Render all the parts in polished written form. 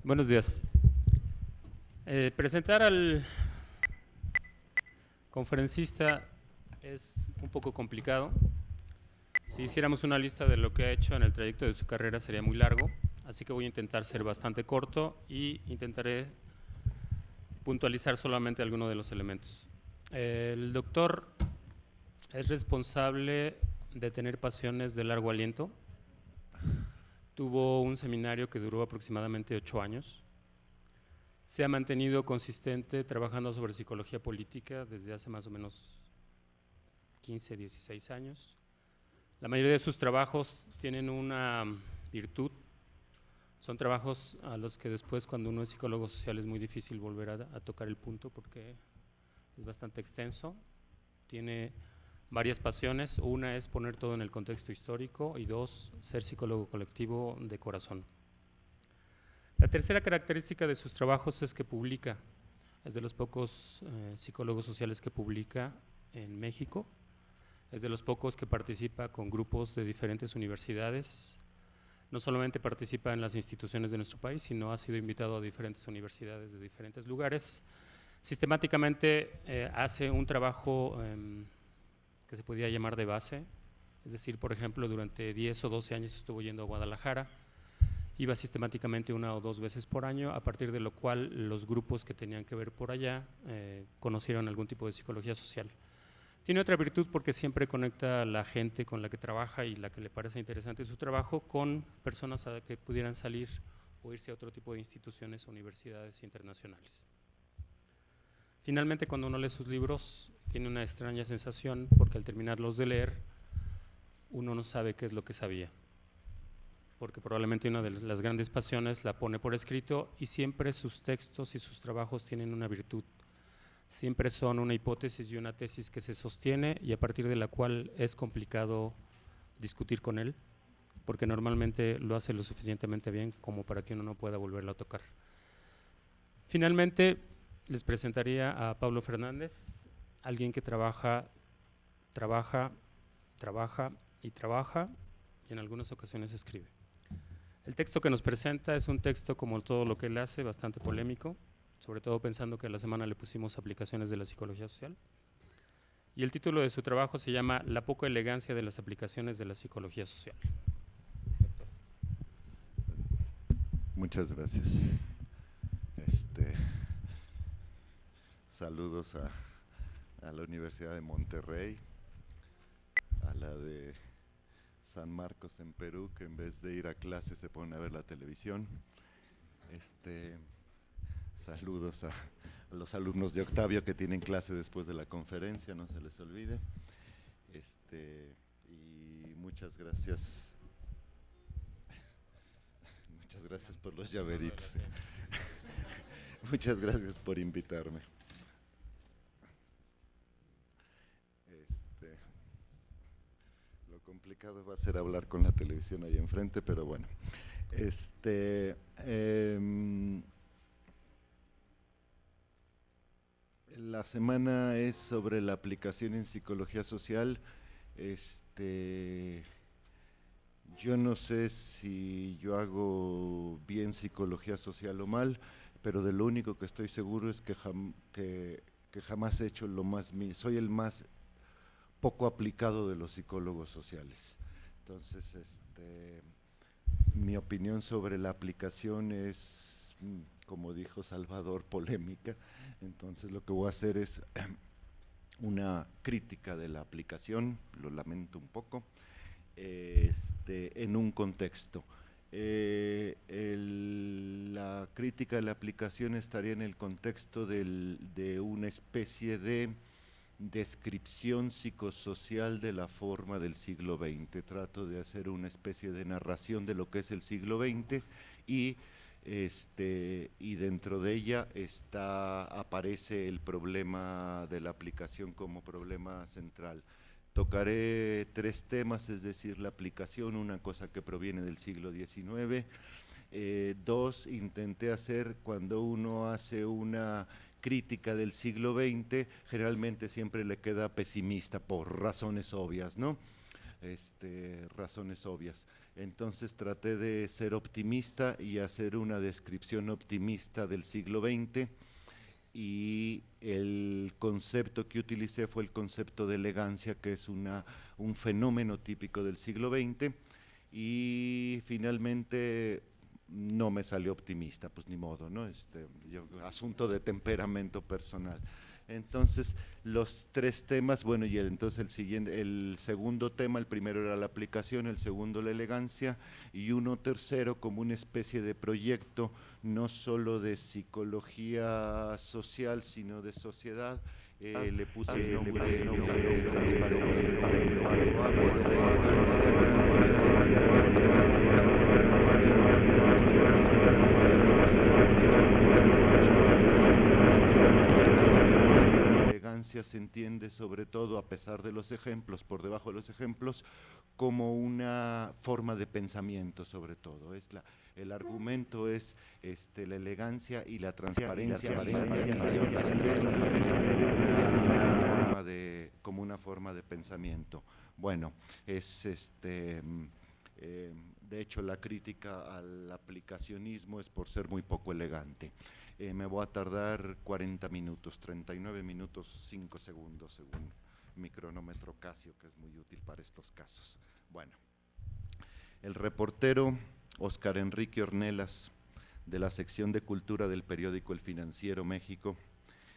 Buenos días. Presentar al conferencista es un poco complicado. Si hiciéramos una lista de lo que ha hecho en el trayecto de su carrera sería muy largo, así que voy a intentar ser bastante corto y intentaré puntualizar solamente algunos de los elementos. El doctor es responsable de tener pasiones de largo aliento. Tuvo un seminario que duró aproximadamente 8 años. Se ha mantenido consistente trabajando sobre psicología política desde hace más o menos 15, 16 años. La mayoría de sus trabajos tienen una virtud. Son trabajos a los que después, cuando uno es psicólogo social, es muy difícil volver a tocar el punto porque es bastante extenso. Tiene varias pasiones. Una es poner todo en el contexto histórico y dos, ser psicólogo colectivo de corazón. La tercera característica de sus trabajos es que publica. Es de los pocos psicólogos sociales que publica en México. Es de los pocos que participa con grupos de diferentes universidades. No solamente participa en las instituciones de nuestro país, sino ha sido invitado a diferentes universidades de diferentes lugares. Sistemáticamente hace un trabajo que se podría llamar de base. Es decir, por ejemplo, durante 10 o 12 años estuvo yendo a Guadalajara. Iba sistemáticamente 1 o 2 veces por año, a partir de lo cual los grupos que tenían que ver por allá conocieron algún tipo de psicología social. Tiene otra virtud porque siempre conecta a la gente con la que trabaja y la que le parece interesante su trabajo con personas a que pudieran salir o irse a otro tipo de instituciones o universidades internacionales. Finalmente, cuando uno lee sus libros, tiene una extraña sensación porque al terminarlos de leer, uno no sabe qué es lo que sabía, porque probablemente una de las grandes pasiones la pone por escrito y siempre sus textos y sus trabajos tienen una virtud. Siempre son una hipótesis y una tesis que se sostiene y a partir de la cual es complicado discutir con él, porque normalmente lo hace lo suficientemente bien como para que uno no pueda volverlo a tocar. Finalmente, les presentaría a Pablo Fernández, alguien que trabaja y en algunas ocasiones escribe. El texto que nos presenta es un texto, como todo lo que él hace, bastante polémico, sobre todo pensando que a la semana le pusimos aplicaciones de la psicología social. Y el título de su trabajo se llama La poca elegancia de las aplicaciones de la psicología social. Muchas gracias. Saludos a la Universidad de Monterrey, a la de San Marcos en Perú, que en vez de ir a clase se ponen a ver la televisión. Saludos a los alumnos de Octavio que tienen clase después de la conferencia, no se les olvide. Y muchas gracias. Muchas gracias por los llaveritos. Muchas gracias por invitarme. Lo complicado va a ser hablar con la televisión ahí enfrente, pero bueno. La semana es sobre la aplicación en psicología social. Yo no sé si yo hago bien psicología social o mal, pero de lo único que estoy seguro es que jamás he hecho lo más soy el más poco aplicado de los psicólogos sociales. Entonces, mi opinión sobre la aplicación es, como dijo Salvador, polémica. Entonces lo que voy a hacer es una crítica de la aplicación, lo lamento un poco, en un contexto. La crítica de la aplicación estaría en el contexto de una especie de descripción psicosocial de la forma del siglo XX. Trato de hacer una especie de narración de lo que es el siglo XX y dentro de ella aparece el problema de la aplicación como problema central. Tocaré 3 temas, es decir, la aplicación, una cosa que proviene del siglo XIX. 2, intenté hacer, cuando uno hace una crítica del siglo XX, generalmente siempre le queda pesimista por razones obvias, ¿no? Razones obvias. Entonces traté de ser optimista y hacer una descripción optimista del siglo XX, y el concepto que utilicé fue el concepto de elegancia, que es un fenómeno típico del siglo XX, y finalmente no me salió optimista, pues ni modo, ¿no? Asunto de temperamento personal. Entonces, los tres temas, bueno, y entonces el segundo tema, el primero era la aplicación, el segundo la elegancia, y uno tercero como una especie de proyecto, no solo de psicología social, sino de sociedad, le puse el nombre de transparencia. Cuando hablo de la elegancia, en se entiende sobre todo, a pesar de los ejemplos, por debajo de los ejemplos, como una forma de pensamiento sobre todo. El argumento es la elegancia y la transparencia, la aplicación, las tres, como una forma de pensamiento. Bueno, de hecho la crítica al aplicacionismo es por ser muy poco elegante. Me voy a tardar 40 minutos, 39 minutos, 5 segundos, según mi cronómetro Casio, que es muy útil para estos casos. Bueno, el reportero Óscar Enrique Ornelas, de la sección de Cultura del periódico El Financiero México,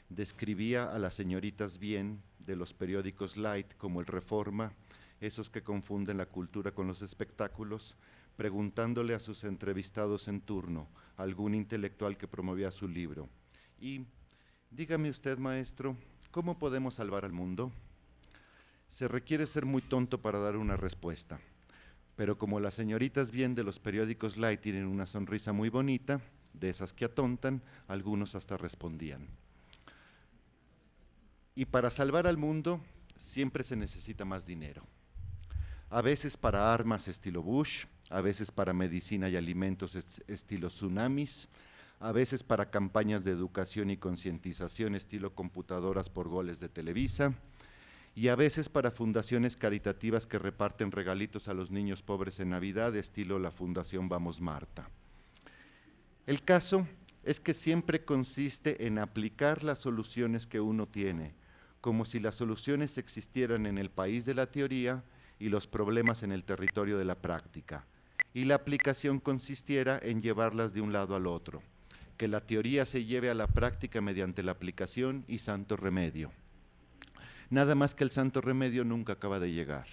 describía a las señoritas bien de los periódicos light como el Reforma, esos que confunden la cultura con los espectáculos, preguntándole a sus entrevistados en turno, a algún intelectual que promovía su libro: y dígame usted, maestro, ¿cómo podemos salvar al mundo? Se requiere ser muy tonto para dar una respuesta, pero como las señoritas bien de los periódicos light tienen una sonrisa muy bonita, de esas que atontan, algunos hasta respondían. Y para salvar al mundo siempre se necesita más dinero. A veces para armas estilo Bush, a veces para medicina y alimentos estilo tsunamis, a veces para campañas de educación y concientización estilo computadoras por goles de Televisa, y a veces para fundaciones caritativas que reparten regalitos a los niños pobres en Navidad estilo la Fundación Vamos Marta. El caso es que siempre consiste en aplicar las soluciones que uno tiene, como si las soluciones existieran en el país de la teoría y los problemas en el territorio de la práctica, y la aplicación consistiera en llevarlas de un lado al otro, que la teoría se lleve a la práctica mediante la aplicación y santo remedio. Nada más que el santo remedio nunca acaba de llegar,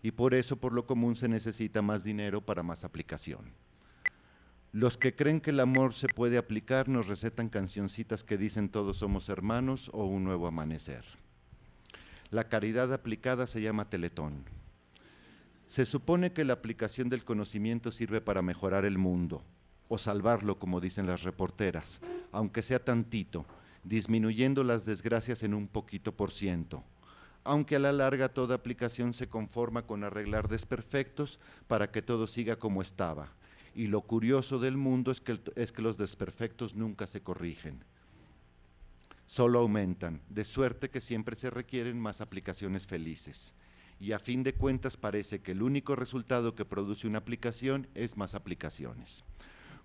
y por eso por lo común se necesita más dinero para más aplicación. Los que creen que el amor se puede aplicar nos recetan cancioncitas que dicen todos somos hermanos o un nuevo amanecer. La caridad aplicada se llama Teletón. Se supone que la aplicación del conocimiento sirve para mejorar el mundo, o salvarlo, como dicen las reporteras, aunque sea tantito, disminuyendo las desgracias en un poquito % aunque a la larga toda aplicación se conforma con arreglar desperfectos para que todo siga como estaba. Y lo curioso del mundo es que los desperfectos nunca se corrigen, solo aumentan, de suerte que siempre se requieren más aplicaciones felices. Y a fin de cuentas parece que el único resultado que produce una aplicación es más aplicaciones.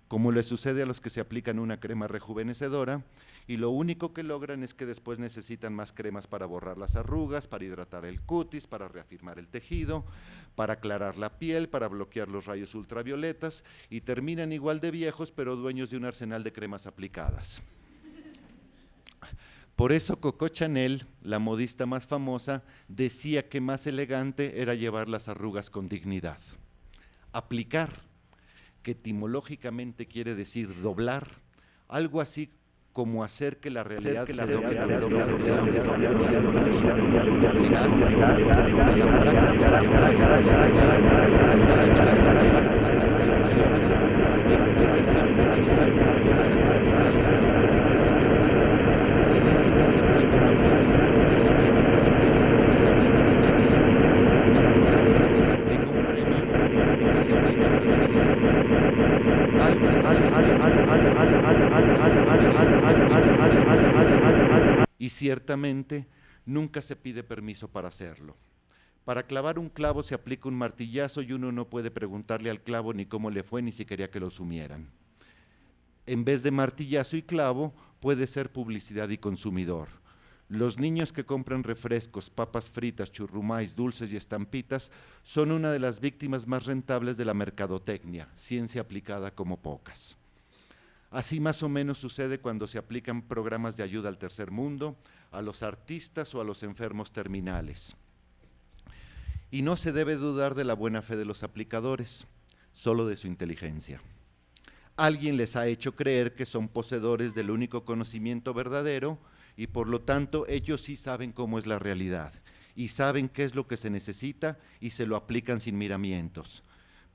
Como le sucede a los que se aplican una crema rejuvenecedora, y lo único que logran es que después necesitan más cremas para borrar las arrugas, para hidratar el cutis, para reafirmar el tejido, para aclarar la piel, para bloquear los rayos ultravioletas, y terminan igual de viejos, pero dueños de un arsenal de cremas aplicadas. Por eso Coco Chanel, la modista más famosa, decía que más elegante era llevar las arrugas con dignidad. Aplicar, que etimológicamente quiere decir doblar, algo así como hacer que la realidad se doble con nuestras acciones, e incluso doblegar, que la práctica se doblega ante la teoría, que los hechos se doblegan ante nuestras soluciones, implica siempre dirigir una fuerza contra algo que opone resistencia. Se dice que se aplica una fuerza, que se aplica un castigo o que se aplica una inyección, pero no se dice que se aplica un premio o que se aplica una debilidad. Algo está sucediendo y ciertamente nunca se pide permiso para hacerlo. Para clavar un clavo se aplica un martillazo y uno no puede preguntarle al clavo ni cómo le fue ni si quería que lo sumieran. En vez de martillazo y clavo, puede ser publicidad y consumidor. Los niños que compran refrescos, papas fritas, churrumais, dulces y estampitas son una de las víctimas más rentables de la mercadotecnia, ciencia aplicada como pocas. Así más o menos sucede cuando se aplican programas de ayuda al tercer mundo, a los artistas o a los enfermos terminales. Y no se debe dudar de la buena fe de los aplicadores, solo de su inteligencia. Alguien les ha hecho creer que son poseedores del único conocimiento verdadero y por lo tanto ellos sí saben cómo es la realidad y saben qué es lo que se necesita y se lo aplican sin miramientos.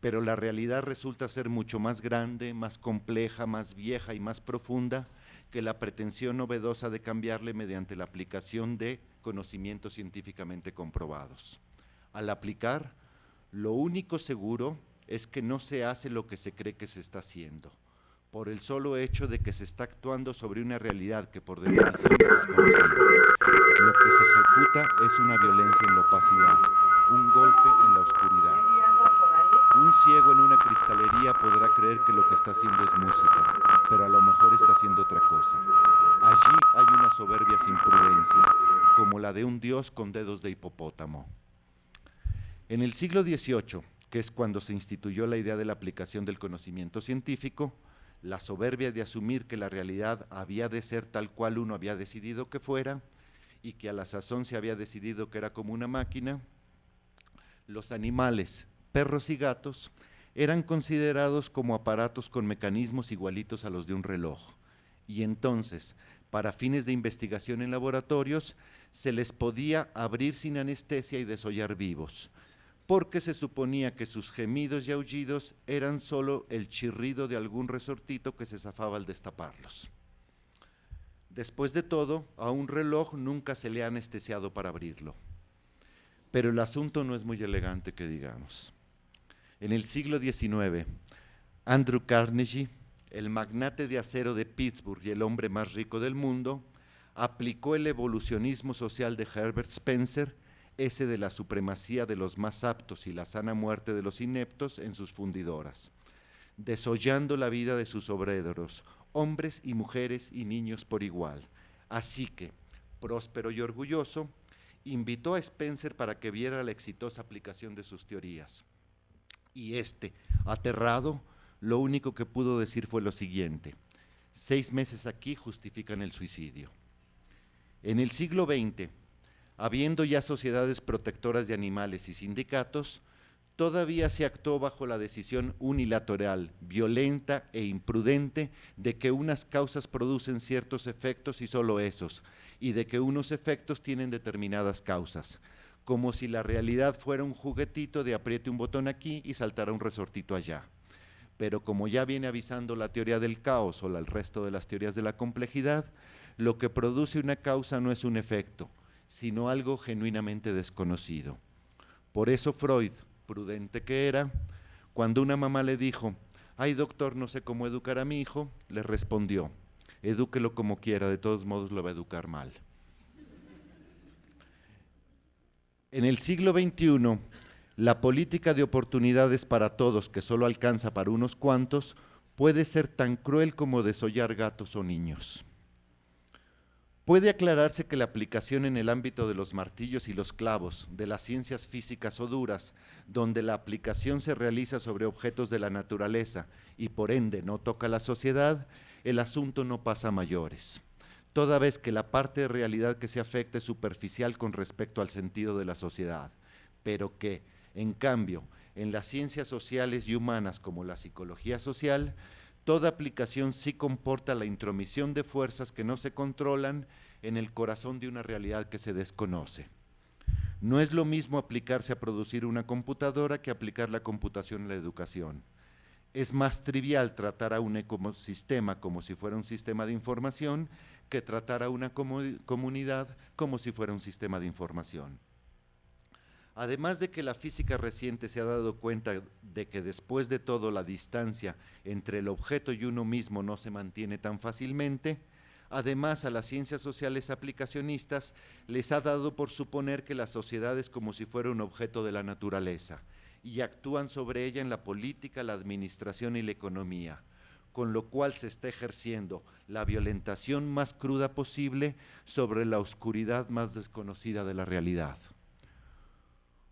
Pero la realidad resulta ser mucho más grande, más compleja, más vieja y más profunda que la pretensión novedosa de cambiarle mediante la aplicación de conocimientos científicamente comprobados. Al aplicar, lo único seguro es que no se hace lo que se cree que se está haciendo, por el solo hecho de que se está actuando sobre una realidad que por definición es desconocida. Lo que se ejecuta es una violencia en la opacidad, un golpe en la oscuridad. Un ciego en una cristalería podrá creer que lo que está haciendo es música, pero a lo mejor está haciendo otra cosa. Allí hay una soberbia sin prudencia, como la de un dios con dedos de hipopótamo. En el siglo XVIII, que es cuando se instituyó la idea de la aplicación del conocimiento científico, la soberbia de asumir que la realidad había de ser tal cual uno había decidido que fuera y que a la sazón se había decidido que era como una máquina, los animales, perros y gatos, eran considerados como aparatos con mecanismos igualitos a los de un reloj. Y entonces, para fines de investigación en laboratorios, se les podía abrir sin anestesia y desollar vivos, porque se suponía que sus gemidos y aullidos eran solo el chirrido de algún resortito que se zafaba al destaparlos. Después de todo, a un reloj nunca se le ha anestesiado para abrirlo. Pero el asunto no es muy elegante que digamos. En el siglo XIX, Andrew Carnegie, el magnate de acero de Pittsburgh y el hombre más rico del mundo, aplicó el evolucionismo social de Herbert Spencer, ese de la supremacía de los más aptos y la sana muerte de los ineptos en sus fundidoras, desollando la vida de sus obreros, hombres y mujeres y niños por igual. Así que, próspero y orgulloso, invitó a Spencer para que viera la exitosa aplicación de sus teorías. Y este, aterrado, lo único que pudo decir fue lo siguiente: 6 meses aquí justifican el suicidio. En el siglo XX, habiendo ya sociedades protectoras de animales y sindicatos, todavía se actuó bajo la decisión unilateral, violenta e imprudente de que unas causas producen ciertos efectos y solo esos, y de que unos efectos tienen determinadas causas, como si la realidad fuera un juguetito de apriete un botón aquí y saltará un resortito allá. Pero como ya viene avisando la teoría del caos o el resto de las teorías de la complejidad, lo que produce una causa no es un efecto, sino algo genuinamente desconocido. Por eso Freud, prudente que era, cuando una mamá le dijo: «Ay, doctor, no sé cómo educar a mi hijo», le respondió: «Edúquelo como quiera, de todos modos lo va a educar mal». En el siglo XXI, la política de oportunidades para todos, que solo alcanza para unos cuantos, puede ser tan cruel como desollar gatos o niños. Puede aclararse que la aplicación en el ámbito de los martillos y los clavos, de las ciencias físicas o duras, donde la aplicación se realiza sobre objetos de la naturaleza y por ende no toca a la sociedad, el asunto no pasa a mayores, toda vez que la parte de realidad que se afecta es superficial con respecto al sentido de la sociedad, pero que, en cambio, en las ciencias sociales y humanas como la psicología social, toda aplicación sí comporta la intromisión de fuerzas que no se controlan en el corazón de una realidad que se desconoce. No es lo mismo aplicarse a producir una computadora que aplicar la computación en la educación. Es más trivial tratar a un ecosistema como si fuera un sistema de información que tratar a una comunidad como si fuera un sistema de información. Además de que la física reciente se ha dado cuenta de que después de todo la distancia entre el objeto y uno mismo no se mantiene tan fácilmente, Además, a las ciencias sociales aplicacionistas les ha dado por suponer que la sociedad es como si fuera un objeto de la naturaleza y actúan sobre ella en la política, la administración y la economía, con lo cual se está ejerciendo la violentación más cruda posible sobre la oscuridad más desconocida de la realidad.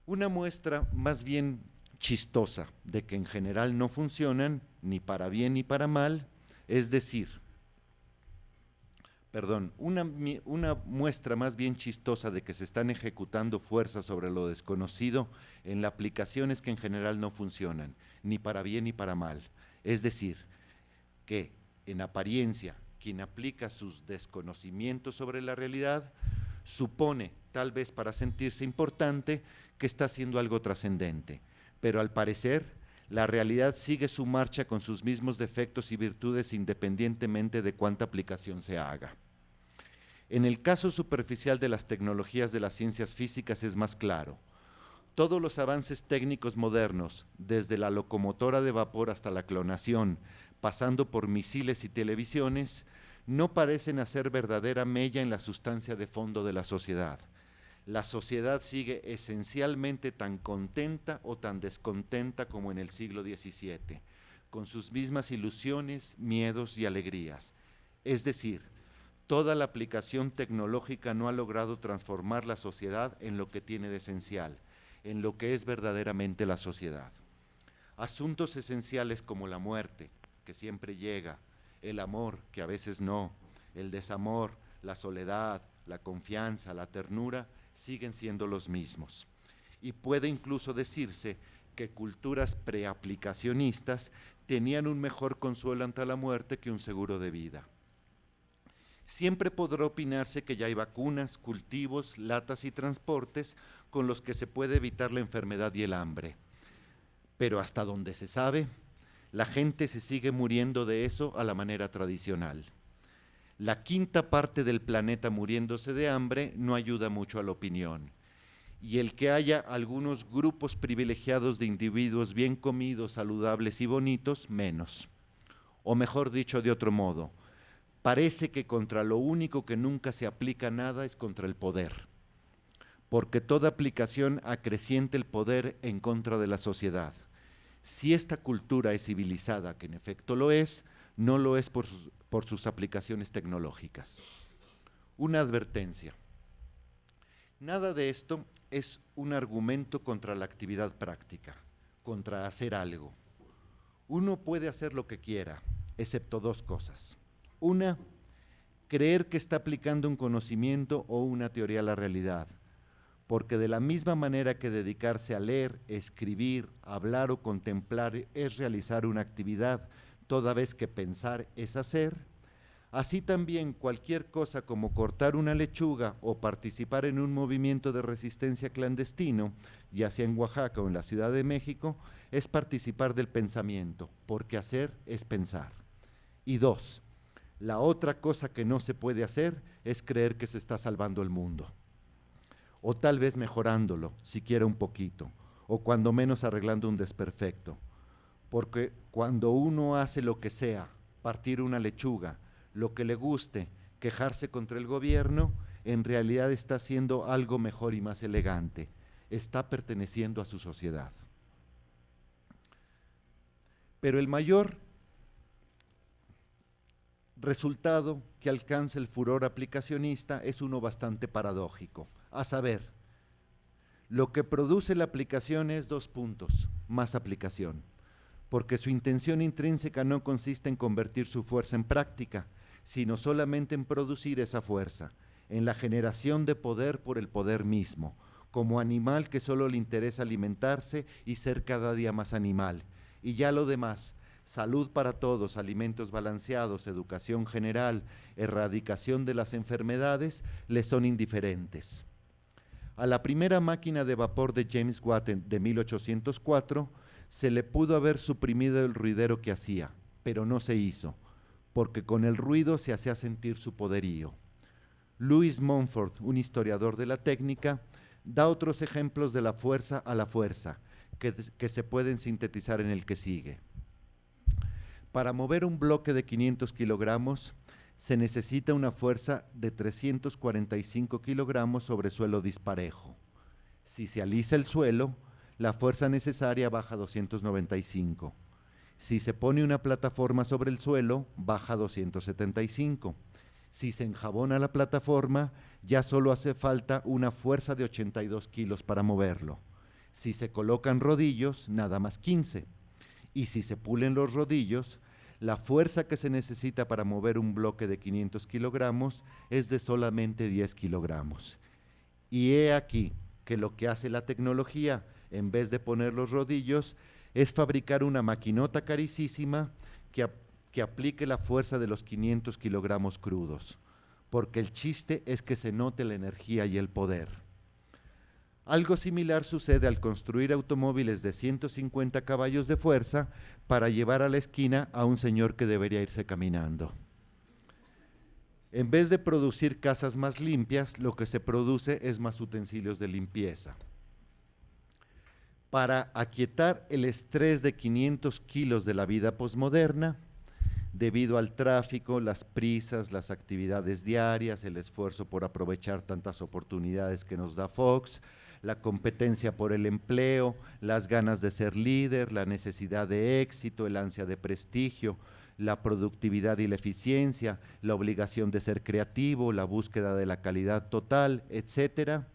Una muestra más bien chistosa de que en general no funcionan ni para bien ni para mal, es decir, una muestra más bien chistosa de que se están ejecutando fuerzas sobre lo desconocido en la aplicación es que en general no funcionan, ni para bien ni para mal. Es decir, que en apariencia quien aplica sus desconocimientos sobre la realidad supone, tal vez para sentirse importante, que está haciendo algo trascendente, pero al parecer la realidad sigue su marcha con sus mismos defectos y virtudes independientemente de cuánta aplicación se haga. En el caso superficial de las tecnologías de las ciencias físicas es más claro. Todos los avances técnicos modernos, desde la locomotora de vapor hasta la clonación, pasando por misiles y televisiones, no parecen hacer verdadera mella en la sustancia de fondo de la sociedad. La sociedad sigue esencialmente tan contenta o tan descontenta como en el siglo XVII, con sus mismas ilusiones, miedos y alegrías. Es decir, toda la aplicación tecnológica no ha logrado transformar la sociedad en lo que tiene de esencial, en lo que es verdaderamente la sociedad. Asuntos esenciales como la muerte, que siempre llega, el amor, que a veces no, el desamor, la soledad, la confianza, la ternura, siguen siendo los mismos. Y puede incluso decirse que culturas preaplicacionistas tenían un mejor consuelo ante la muerte que un seguro de vida. Siempre podrá opinarse que ya hay vacunas, cultivos, latas y transportes con los que se puede evitar la enfermedad y el hambre. Pero hasta donde se sabe, la gente se sigue muriendo de eso a la manera tradicional. La quinta parte del planeta muriéndose de hambre no ayuda mucho a la opinión. Y el que haya algunos grupos privilegiados de individuos bien comidos, saludables y bonitos, menos. O mejor dicho de otro modo, parece que contra lo único que nunca se aplica nada es contra el poder. Porque toda aplicación acrecienta el poder en contra de la sociedad. Si esta cultura es civilizada, que en efecto lo es, no lo es por sus aplicaciones tecnológicas. Una advertencia. Nada de esto es un argumento contra la actividad práctica, contra hacer algo. Uno puede hacer lo que quiera, excepto dos cosas. Una, creer que está aplicando un conocimiento o una teoría a la realidad, porque de la misma manera que dedicarse a leer, escribir, hablar o contemplar es realizar una actividad, toda vez que pensar es hacer, así también cualquier cosa como cortar una lechuga o participar en un movimiento de resistencia clandestino, ya sea en Oaxaca o en la Ciudad de México, es participar del pensamiento, porque hacer es pensar. Y dos, la otra cosa que no se puede hacer es creer que se está salvando el mundo, o tal vez mejorándolo, siquiera un poquito, o cuando menos arreglando un desperfecto. Porque cuando uno hace lo que sea, partir una lechuga, lo que le guste, quejarse contra el gobierno, en realidad está haciendo algo mejor y más elegante. Está perteneciendo a su sociedad. Pero el mayor resultado que alcanza el furor aplicacionista es uno bastante paradójico, a saber, lo que produce la aplicación es dos puntos, más aplicación. Porque su intención intrínseca no consiste en convertir su fuerza en práctica, sino solamente en producir esa fuerza, en la generación de poder por el poder mismo, como animal que solo le interesa alimentarse y ser cada día más animal. Y ya lo demás, salud para todos, alimentos balanceados, educación general, erradicación de las enfermedades, le son indiferentes. A la primera máquina de vapor de James Watt de 1804, se le pudo haber suprimido el ruidero que hacía, pero no se hizo, porque con el ruido se hacía sentir su poderío. Louis Mumford, un historiador de la técnica, da otros ejemplos de la fuerza a la fuerza, que se pueden sintetizar en el que sigue. Para mover un bloque de 500 kilogramos, se necesita una fuerza de 345 kilogramos sobre suelo disparejo. Si se alisa el suelo, la fuerza necesaria baja a 295. Si se pone una plataforma sobre el suelo, baja a 275. Si se enjabona la plataforma, ya solo hace falta una fuerza de 82 kilos para moverlo. Si se colocan rodillos, nada más 15. Y si se pulen los rodillos, la fuerza que se necesita para mover un bloque de 500 kilogramos es de solamente 10 kilogramos. Y he aquí que lo que hace la tecnología, en vez de poner los rodillos, es fabricar una maquinota carísima que aplique la fuerza de los 500 kilogramos crudos, porque el chiste es que se note la energía y el poder. Algo similar sucede al construir automóviles de 150 caballos de fuerza para llevar a la esquina a un señor que debería irse caminando. En vez de producir casas más limpias, lo que se produce es más utensilios de limpieza. Para aquietar el estrés de 500 kilos de la vida posmoderna, debido al tráfico, las prisas, las actividades diarias, el esfuerzo por aprovechar tantas oportunidades que nos da Fox, la competencia por el empleo, las ganas de ser líder, la necesidad de éxito, el ansia de prestigio, la productividad y la eficiencia, la obligación de ser creativo, la búsqueda de la calidad total, etcétera,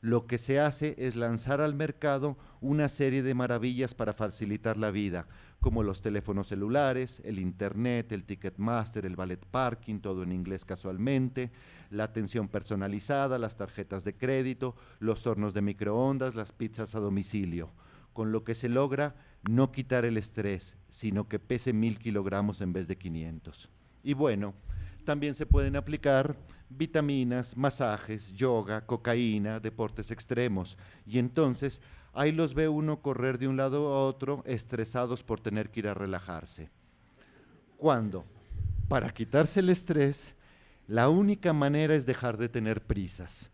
lo que se hace es lanzar al mercado una serie de maravillas para facilitar la vida, como los teléfonos celulares, el internet, el Ticketmaster, el valet parking, todo en inglés casualmente, la atención personalizada, las tarjetas de crédito, los hornos de microondas, las pizzas a domicilio, con lo que se logra no quitar el estrés, sino que pese 1000 kilogramos en vez de 500. Y bueno, también se pueden aplicar vitaminas, masajes, yoga, cocaína, deportes extremos, y entonces ahí los ve uno correr de un lado a otro estresados por tener que ir a relajarse. ¿Cuándo? Para quitarse el estrés, la única manera es dejar de tener prisas.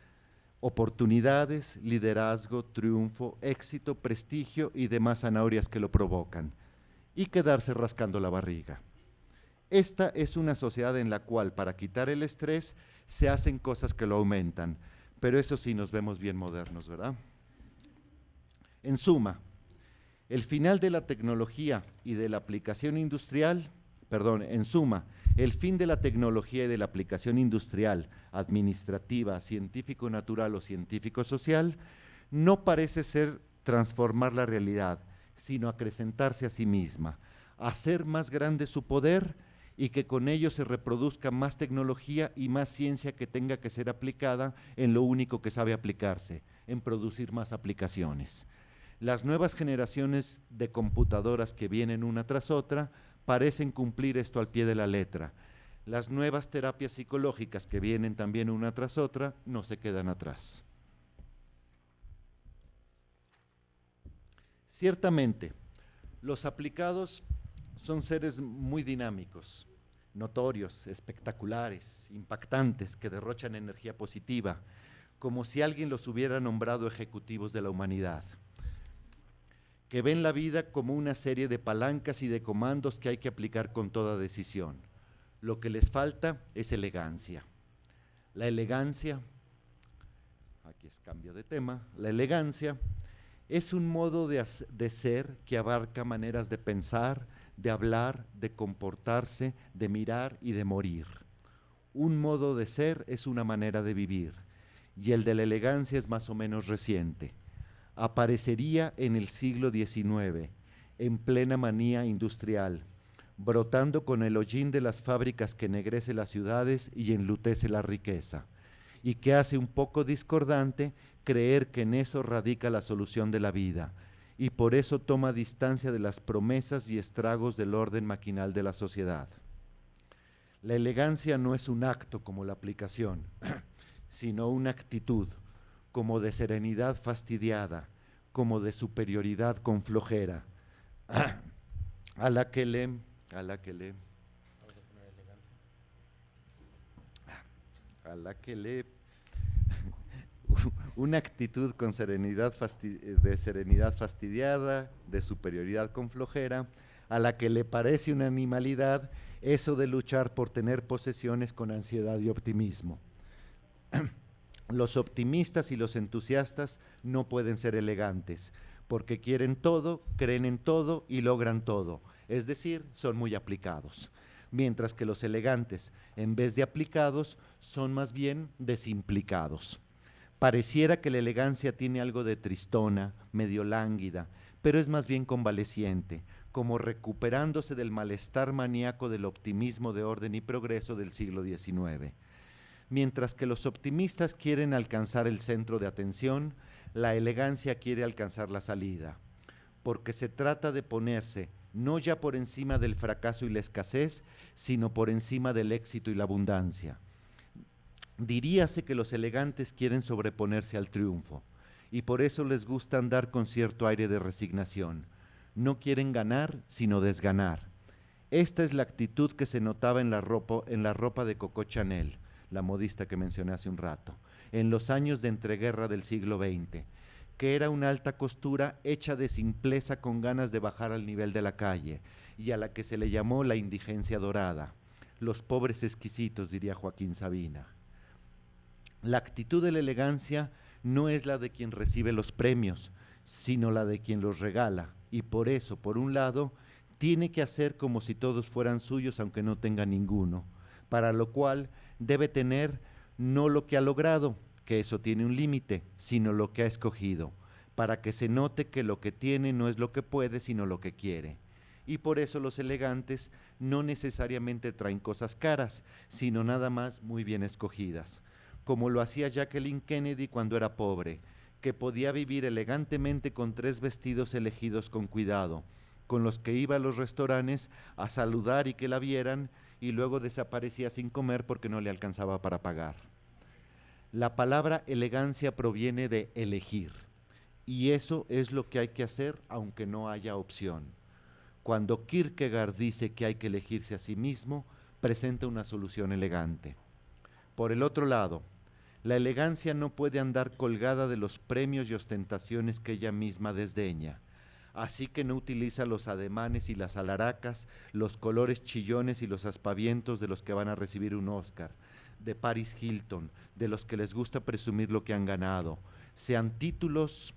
Oportunidades, liderazgo, triunfo, éxito, prestigio y demás zanahorias que lo provocan, y quedarse rascando la barriga. Esta es una sociedad en la cual para quitar el estrés se hacen cosas que lo aumentan, pero eso sí nos vemos bien modernos, ¿verdad? En suma, el final de la tecnología y de la aplicación industrial, el fin de la tecnología y de la aplicación industrial, administrativa, científico-natural o científico-social, no parece ser transformar la realidad, sino acrecentarse a sí misma, hacer más grande su poder y que con ello se reproduzca más tecnología y más ciencia que tenga que ser aplicada en lo único que sabe aplicarse, en producir más aplicaciones. Las nuevas generaciones de computadoras que vienen una tras otra parecen cumplir esto al pie de la letra. Las nuevas terapias psicológicas que vienen también una tras otra no se quedan atrás. Ciertamente, los aplicados son seres muy dinámicos, notorios, espectaculares, impactantes, que derrochan energía positiva, como si alguien los hubiera nombrado ejecutivos de la humanidad, que ven la vida como una serie de palancas y de comandos que hay que aplicar con toda decisión. Lo que les falta es elegancia. La elegancia, aquí es cambio de tema, la elegancia es un modo de ser que abarca maneras de pensar, de hablar, de comportarse, de mirar y de morir. Un modo de ser es una manera de vivir, y el de la elegancia es más o menos reciente. Aparecería en el siglo XIX, en plena manía industrial, brotando con el hollín de las fábricas que ennegrece las ciudades y enlutece la riqueza, y que hace un poco discordante creer que en eso radica la solución de la vida, y por eso toma distancia de las promesas y estragos del orden maquinal de la sociedad. La elegancia no es un acto como la aplicación, sino una actitud, como de serenidad fastidiada, como de superioridad con flojera, a la que le una actitud con serenidad de serenidad fastidiada, de superioridad con flojera, a la que le parece una animalidad eso de luchar por tener posesiones con ansiedad y optimismo. Los optimistas y los entusiastas no pueden ser elegantes, porque quieren todo, creen en todo y logran todo, es decir, son muy aplicados. Mientras que los elegantes, en vez de aplicados, son más bien desimplicados. Pareciera que la elegancia tiene algo de tristona, medio lánguida, pero es más bien convaleciente, como recuperándose del malestar maníaco del optimismo de orden y progreso del siglo XIX. Mientras que los optimistas quieren alcanzar el centro de atención, la elegancia quiere alcanzar la salida, porque se trata de ponerse no ya por encima del fracaso y la escasez, sino por encima del éxito y la abundancia. Diríase que los elegantes quieren sobreponerse al triunfo, y por eso les gusta andar con cierto aire de resignación. No quieren ganar, sino desganar. Esta es la actitud que se notaba en la ropa de Coco Chanel, la modista que mencioné hace un rato, en los años de entreguerra del siglo XX, que era una alta costura hecha de simpleza con ganas de bajar al nivel de la calle, y a la que se le llamó la indigencia dorada. Los pobres exquisitos, diría Joaquín Sabina. La actitud de la elegancia no es la de quien recibe los premios, sino la de quien los regala, y por eso, por un lado, tiene que hacer como si todos fueran suyos aunque no tenga ninguno, para lo cual debe tener no lo que ha logrado, que eso tiene un límite, sino lo que ha escogido, para que se note que lo que tiene no es lo que puede, sino lo que quiere. Y por eso los elegantes no necesariamente traen cosas caras, sino nada más muy bien escogidas, como lo hacía Jacqueline Kennedy cuando era pobre, que podía vivir elegantemente con 3 vestidos elegidos con cuidado, con los que iba a los restaurantes a saludar y que la vieran, y luego desaparecía sin comer porque no le alcanzaba para pagar. La palabra elegancia proviene de elegir, y eso es lo que hay que hacer aunque no haya opción. Cuando Kierkegaard dice que hay que elegirse a sí mismo, presenta una solución elegante. Por el otro lado, la elegancia no puede andar colgada de los premios y ostentaciones que ella misma desdeña, así que no utiliza los ademanes y las alaracas, los colores chillones y los aspavientos de los que van a recibir un Oscar, de Paris Hilton, de los que les gusta presumir lo que han ganado, sean títulos,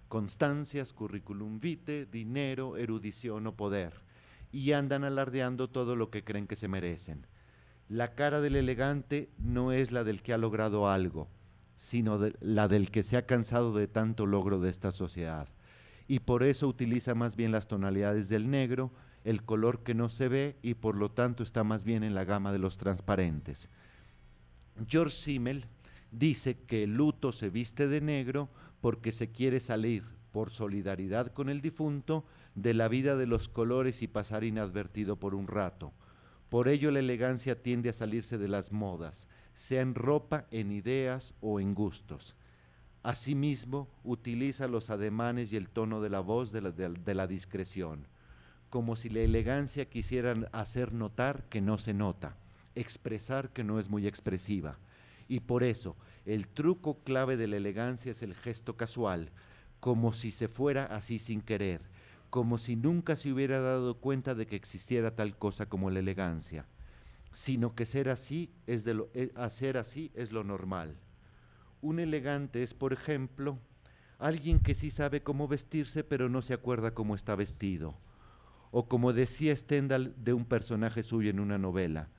constancias, curriculum vitae, dinero, erudición o poder, y andan alardeando todo lo que creen que se merecen. La cara del elegante no es la del que ha logrado algo, sino la del que se ha cansado de tanto logro de esta sociedad, y por eso utiliza más bien las tonalidades del negro, el color que no se ve y por lo tanto está más bien en la gama de los transparentes. George Simmel dice que el luto se viste de negro porque se quiere salir, por solidaridad con el difunto, de la vida de los colores y pasar inadvertido por un rato. Por ello la elegancia tiende a salirse de las modas, sea en ropa, en ideas o en gustos. Asimismo, utiliza los ademanes y el tono de la voz de la discreción, como si la elegancia quisiera hacer notar que no se nota, expresar que no es muy expresiva. Y por eso, el truco clave de la elegancia es el gesto casual, como si se fuera así sin querer, como si nunca se hubiera dado cuenta de que existiera tal cosa como la elegancia, sino que hacer así es lo normal. Un elegante es, por ejemplo, alguien que sí sabe cómo vestirse pero no se acuerda cómo está vestido. O como decía Stendhal de un personaje suyo en una novela,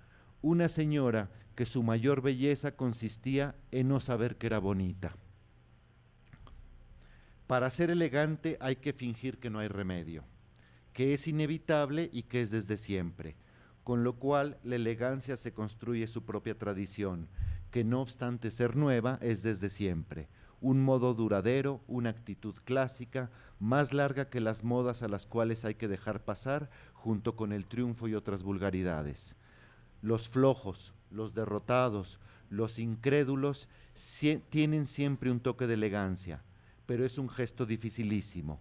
una señora que su mayor belleza consistía en no saber que era bonita. Para ser elegante hay que fingir que no hay remedio, que es inevitable y que es desde siempre, con lo cual la elegancia se construye su propia tradición, que no obstante ser nueva es desde siempre, un modo duradero, una actitud clásica, más larga que las modas a las cuales hay que dejar pasar junto con el triunfo y otras vulgaridades. Los flojos, los derrotados, los incrédulos tienen siempre un toque de elegancia, pero es un gesto dificilísimo,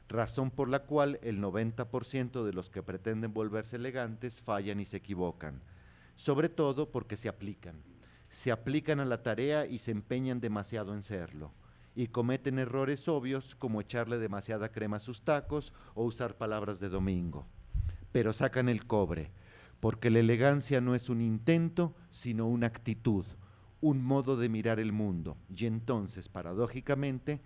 razón por la cual el 90% de los que pretenden volverse elegantes fallan y se equivocan, sobre todo porque se aplican a la tarea y se empeñan demasiado en serlo, y cometen errores obvios como echarle demasiada crema a sus tacos o usar palabras de domingo. pero sacan el cobre, porque la elegancia no es un intento, sino una actitud, un modo de mirar el mundo. Y entonces, paradójicamente,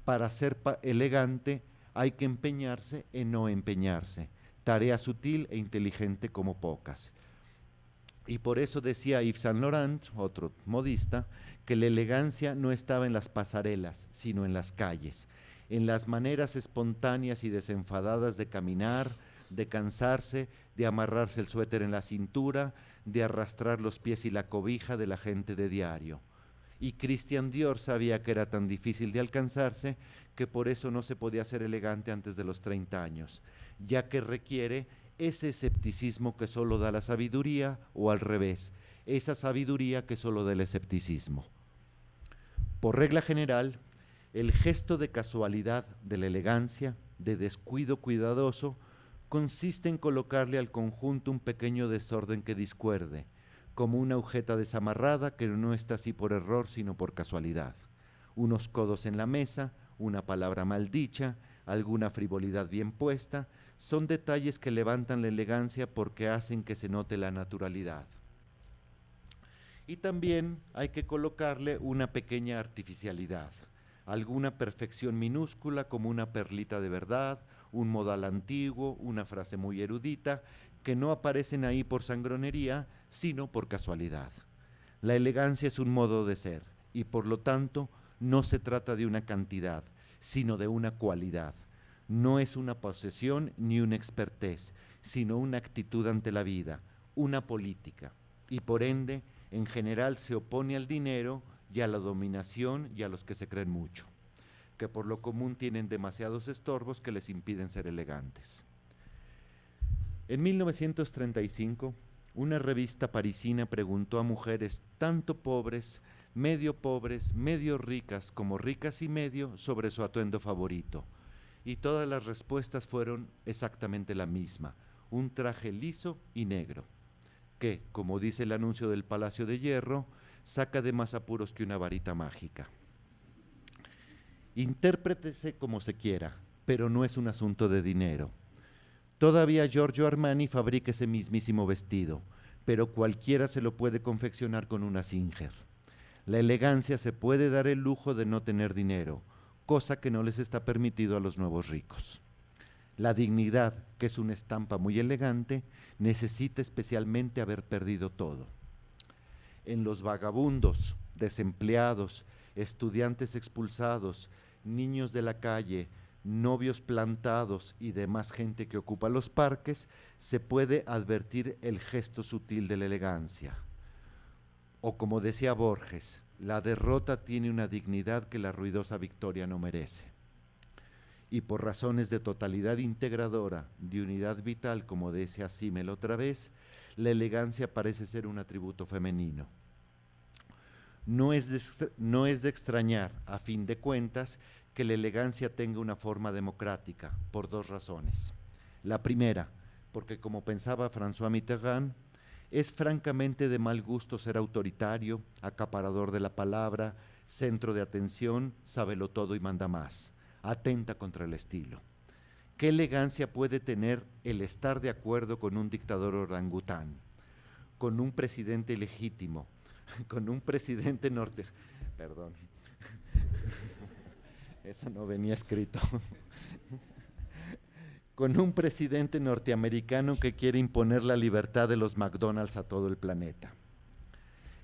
para ser elegante hay que empeñarse en no empeñarse, tarea sutil e inteligente como pocas. Y por eso decía Yves Saint Laurent, otro modista, que la elegancia no estaba en las pasarelas, sino en las calles, en las maneras espontáneas y desenfadadas de caminar, de cansarse, de amarrarse el suéter en la cintura, de arrastrar los pies y la cobija de la gente de diario. Y Christian Dior sabía que era tan difícil de alcanzarse que por eso no se podía ser elegante antes de los 30 años, ya que requiere ese escepticismo que solo da la sabiduría, o al revés, esa sabiduría que solo da el escepticismo. Por regla general, el gesto de casualidad de la elegancia, de descuido cuidadoso, consiste en colocarle al conjunto un pequeño desorden que discuerde, como una agujeta desamarrada que no está así por error, sino por casualidad. Unos codos en la mesa, una palabra mal dicha, alguna frivolidad bien puesta, son detalles que levantan la elegancia porque hacen que se note la naturalidad. Y también hay que colocarle una pequeña artificialidad, alguna perfección minúscula como una perlita de verdad, un modal antiguo, una frase muy erudita, que no aparecen ahí por sangronería, sino por casualidad. La elegancia es un modo de ser y por lo tanto no se trata de una cantidad, sino de una cualidad. No es una posesión ni una expertez, sino una actitud ante la vida, una política, y por ende, en general se opone al dinero y a la dominación y a los que se creen mucho, que por lo común tienen demasiados estorbos que les impiden ser elegantes. En 1935, una revista parisina preguntó a mujeres tanto pobres, medio ricas como ricas y medio sobre su atuendo favorito. Y todas las respuestas fueron exactamente la misma, un traje liso y negro, que, como dice el anuncio del Palacio de Hierro, saca de más apuros que una varita mágica. Intérpretese como se quiera, pero no es un asunto de dinero. Todavía Giorgio Armani fabrica ese mismísimo vestido, pero cualquiera se lo puede confeccionar con una Singer. La elegancia se puede dar el lujo de no tener dinero, cosa que no les está permitido a los nuevos ricos. La dignidad, que es una estampa muy elegante, necesita especialmente haber perdido todo. En los vagabundos, desempleados, estudiantes expulsados, niños de la calle, novios plantados y demás gente que ocupa los parques, se puede advertir el gesto sutil de la elegancia. O como decía Borges, la derrota tiene una dignidad que la ruidosa victoria no merece. Y por razones de totalidad integradora, de unidad vital, como decía Simmel otra vez, la elegancia parece ser un atributo femenino. No es de extrañar, a fin de cuentas, que la elegancia tenga una forma democrática, por dos razones. La primera, porque como pensaba François Mitterrand, es francamente de mal gusto ser autoritario, acaparador de la palabra, centro de atención, sábelo todo y manda más, atenta contra el estilo. ¿Qué elegancia puede tener el estar de acuerdo con un dictador orangután, con un presidente ilegítimo, con un presidente Perdón, eso no venía escrito. Con un presidente norteamericano que quiere imponer la libertad de los McDonald's a todo el planeta?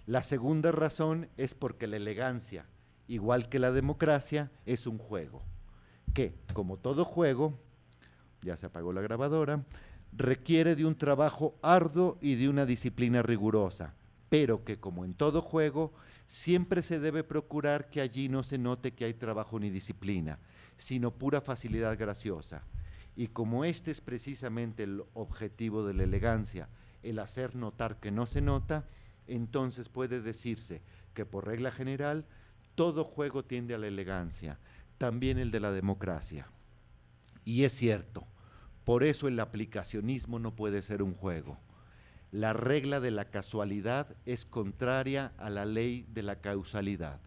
La segunda razón es porque la elegancia, igual que la democracia, es un juego, que, como todo juego, ya se apagó la grabadora, requiere de un trabajo arduo y de una disciplina rigurosa, pero que, como en todo juego, siempre se debe procurar que allí no se note que hay trabajo ni disciplina, sino pura facilidad graciosa. Y como este es precisamente el objetivo de la elegancia, el hacer notar que no se nota, entonces puede decirse que por regla general todo juego tiende a la elegancia, también el de la democracia. Y es cierto, por eso el aplicacionismo no puede ser un juego. La regla de la casualidad es contraria a la ley de la causalidad.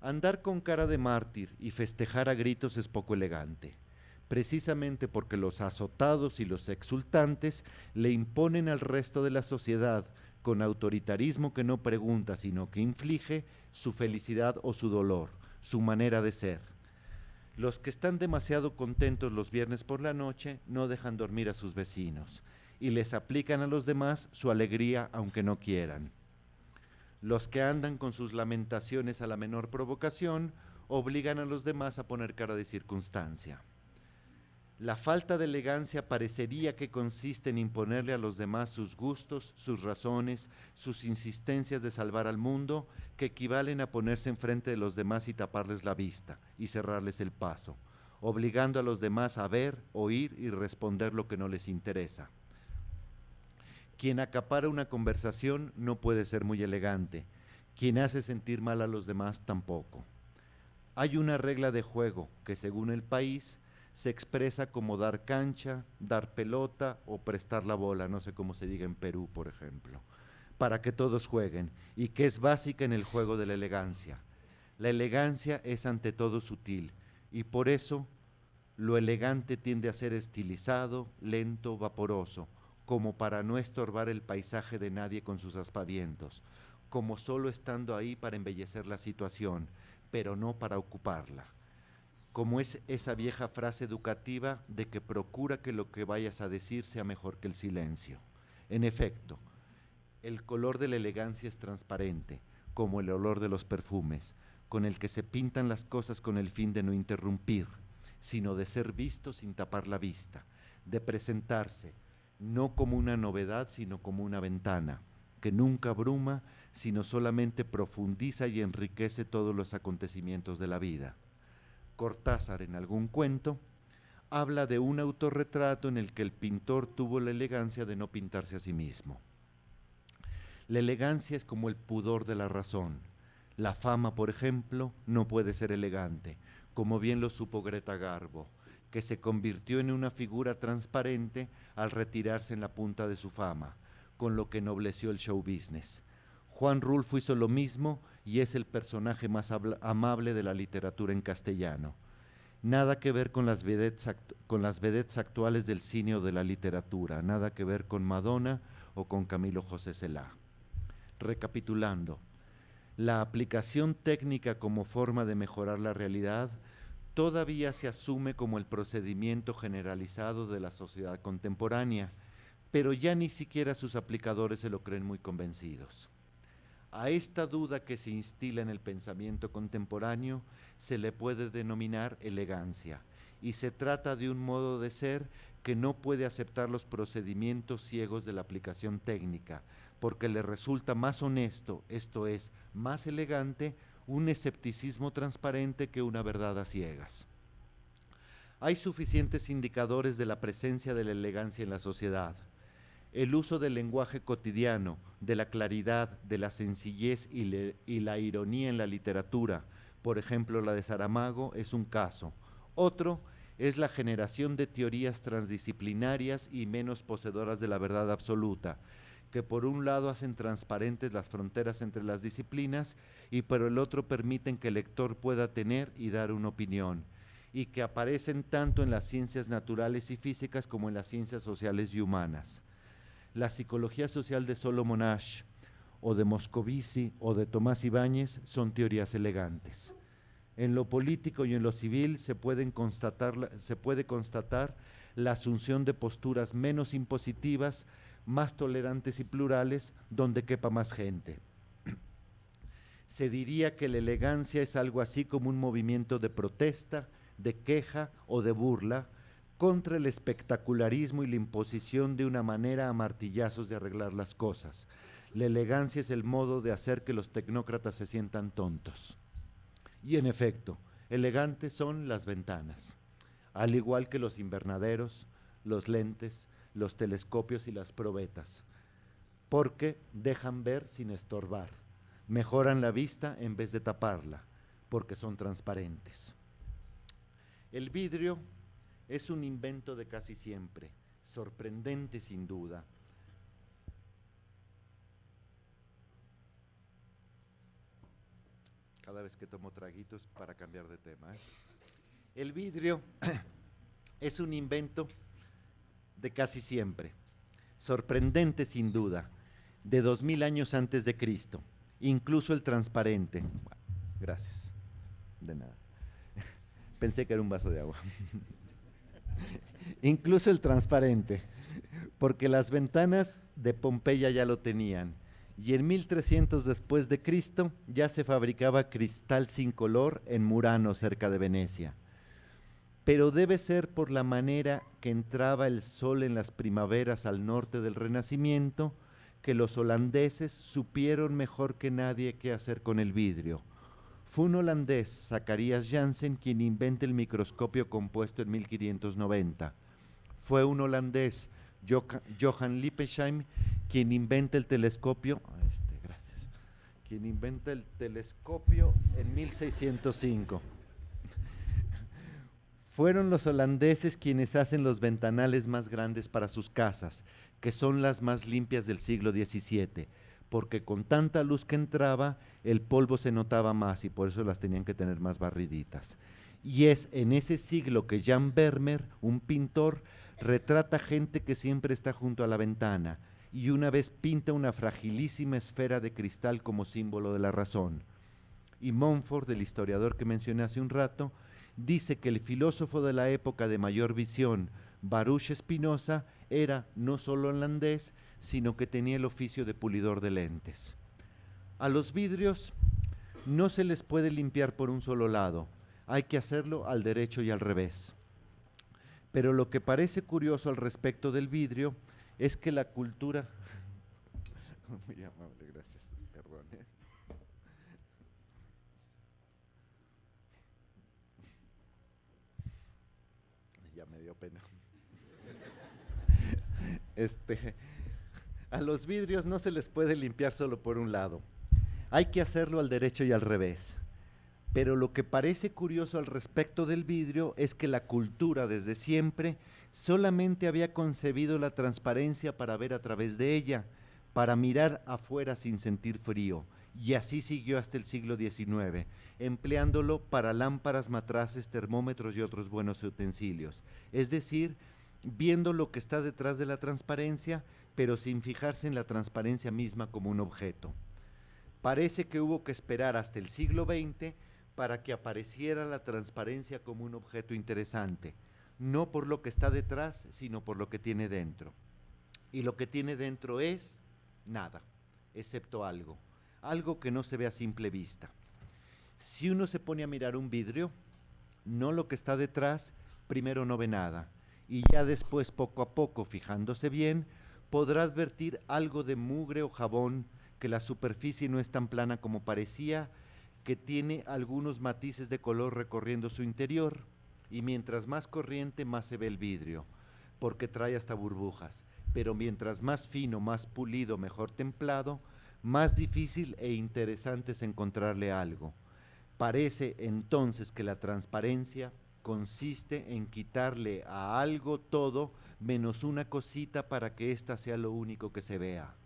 Andar con cara de mártir y festejar a gritos es poco elegante, precisamente porque los azotados y los exultantes le imponen al resto de la sociedad, con autoritarismo que no pregunta, sino que inflige, su felicidad o su dolor, su manera de ser. Los que están demasiado contentos los viernes por la noche no dejan dormir a sus vecinos y les aplican a los demás su alegría aunque no quieran. Los que andan con sus lamentaciones a la menor provocación obligan a los demás a poner cara de circunstancia. La falta de elegancia parecería que consiste en imponerle a los demás sus gustos, sus razones, sus insistencias de salvar al mundo, que equivalen a ponerse enfrente de los demás y taparles la vista y cerrarles el paso, obligando a los demás a ver, oír y responder lo que no les interesa. Quien acapara una conversación no puede ser muy elegante, quien hace sentir mal a los demás tampoco. Hay una regla de juego que, según el país, se expresa como dar cancha, dar pelota o prestar la bola, no sé cómo se diga en Perú, por ejemplo, para que todos jueguen, y que es básica en el juego de la elegancia. La elegancia es ante todo sutil, y por eso lo elegante tiende a ser estilizado, lento, vaporoso, como para no estorbar el paisaje de nadie con sus aspavientos, como solo estando ahí para embellecer la situación, pero no para ocuparla. Como es esa vieja frase educativa de que procura que lo que vayas a decir sea mejor que el silencio. En efecto, el color de la elegancia es transparente, como el olor de los perfumes, con el que se pintan las cosas con el fin de no interrumpir, sino de ser visto sin tapar la vista, de presentarse, no como una novedad, sino como una ventana, que nunca abruma, sino solamente profundiza y enriquece todos los acontecimientos de la vida. Cortázar, en algún cuento, habla de un autorretrato en el que el pintor tuvo la elegancia de no pintarse a sí mismo. La elegancia es como el pudor de la razón. La fama, por ejemplo, no puede ser elegante, como bien lo supo Greta Garbo, que se convirtió en una figura transparente al retirarse en la punta de su fama, con lo que ennobleció el show business. Juan Rulfo hizo lo mismo y es el personaje más amable de la literatura en castellano. Nada que ver con las vedettes actuales del cine o de la literatura, nada que ver con Madonna o con Camilo José Cela. Recapitulando, la aplicación técnica como forma de mejorar la realidad todavía se asume como el procedimiento generalizado de la sociedad contemporánea, pero ya ni siquiera sus aplicadores se lo creen muy convencidos. A esta duda que se instila en el pensamiento contemporáneo se le puede denominar elegancia, y se trata de un modo de ser que no puede aceptar los procedimientos ciegos de la aplicación técnica, porque le resulta más honesto, esto es, más elegante, un escepticismo transparente que una verdad a ciegas. Hay suficientes indicadores de la presencia de la elegancia en la sociedad. El uso del lenguaje cotidiano, de la claridad, de la sencillez y la ironía en la literatura, por ejemplo la de Saramago, es un caso. Otro es la generación de teorías transdisciplinarias y menos poseedoras de la verdad absoluta, que por un lado hacen transparentes las fronteras entre las disciplinas y por el otro permiten que el lector pueda tener y dar una opinión, y que aparecen tanto en las ciencias naturales y físicas como en las ciencias sociales y humanas. La psicología social de Solomon Asch, o de Moscovici, o de Tomás Ibáñez son teorías elegantes. En lo político y en lo civil se puede constatar la asunción de posturas menos impositivas, más tolerantes y plurales, donde quepa más gente. Se diría que la elegancia es algo así como un movimiento de protesta, de queja o de burla, contra el espectacularismo y la imposición de una manera a martillazos de arreglar las cosas. La elegancia es el modo de hacer que los tecnócratas se sientan tontos. Y en efecto, elegantes son las ventanas, al igual que los invernaderos, los lentes, los telescopios y las probetas, porque dejan ver sin estorbar, mejoran la vista en vez de taparla, porque son transparentes. El vidrio es un invento de casi siempre, sorprendente sin duda. Cada vez que tomo traguitos para cambiar de tema. El vidrio es un invento de casi siempre, sorprendente sin duda, de 2000 años antes de Cristo, incluso el transparente. Gracias, de nada. Pensé que era un vaso de agua. Incluso el transparente, porque las ventanas de Pompeya ya lo tenían, y en 1300 después de Cristo ya se fabricaba cristal sin color en Murano, cerca de Venecia. Pero debe ser por la manera que entraba el sol en las primaveras al norte del Renacimiento que los holandeses supieron mejor que nadie qué hacer con el vidrio. Fue un holandés, Zacharias Janssen, quien inventa el microscopio compuesto en 1590. Fue un holandés, Johann Lippensheim, quien inventa el telescopio, quien inventa el telescopio en 1605. Fueron los holandeses quienes hacen los ventanales más grandes para sus casas, que son las más limpias del siglo XVII, porque con tanta luz que entraba, el polvo se notaba más y por eso las tenían que tener más barriditas. Y es en ese siglo que Jan Vermeer, un pintor, retrata gente que siempre está junto a la ventana y una vez pinta una fragilísima esfera de cristal como símbolo de la razón. Y Montfort, el historiador que mencioné hace un rato, dice que el filósofo de la época de mayor visión, Baruch Spinoza, era no solo holandés, sino que tenía el oficio de pulidor de lentes. A los vidrios no se les puede limpiar por un solo lado, hay que hacerlo al derecho y al revés. Pero lo que parece curioso al respecto del vidrio es que la cultura... Muy amable, gracias, perdón. Ya me dio pena. A los vidrios no se les puede limpiar solo por un lado. Hay que hacerlo al derecho y al revés. Pero lo que parece curioso al respecto del vidrio es que la cultura desde siempre solamente había concebido la transparencia para ver a través de ella, para mirar afuera sin sentir frío. Y así siguió hasta el siglo XIX, empleándolo para lámparas, matraces, termómetros y otros buenos utensilios. Es decir, viendo lo que está detrás de la transparencia, pero sin fijarse en la transparencia misma como un objeto. Parece que hubo que esperar hasta el siglo XX para que apareciera la transparencia como un objeto interesante, no por lo que está detrás, sino por lo que tiene dentro. Y lo que tiene dentro es nada, excepto algo que no se ve a simple vista. Si uno se pone a mirar un vidrio, no lo que está detrás, primero no ve nada, y ya después, poco a poco, fijándose bien, podrá advertir algo de mugre o jabón, que la superficie no es tan plana como parecía, que tiene algunos matices de color recorriendo su interior, y mientras más corriente, más se ve el vidrio, porque trae hasta burbujas, pero mientras más fino, más pulido, mejor templado, más difícil e interesante es encontrarle algo. Parece entonces que la transparencia consiste en quitarle a algo todo menos una cosita para que ésta sea lo único que se vea.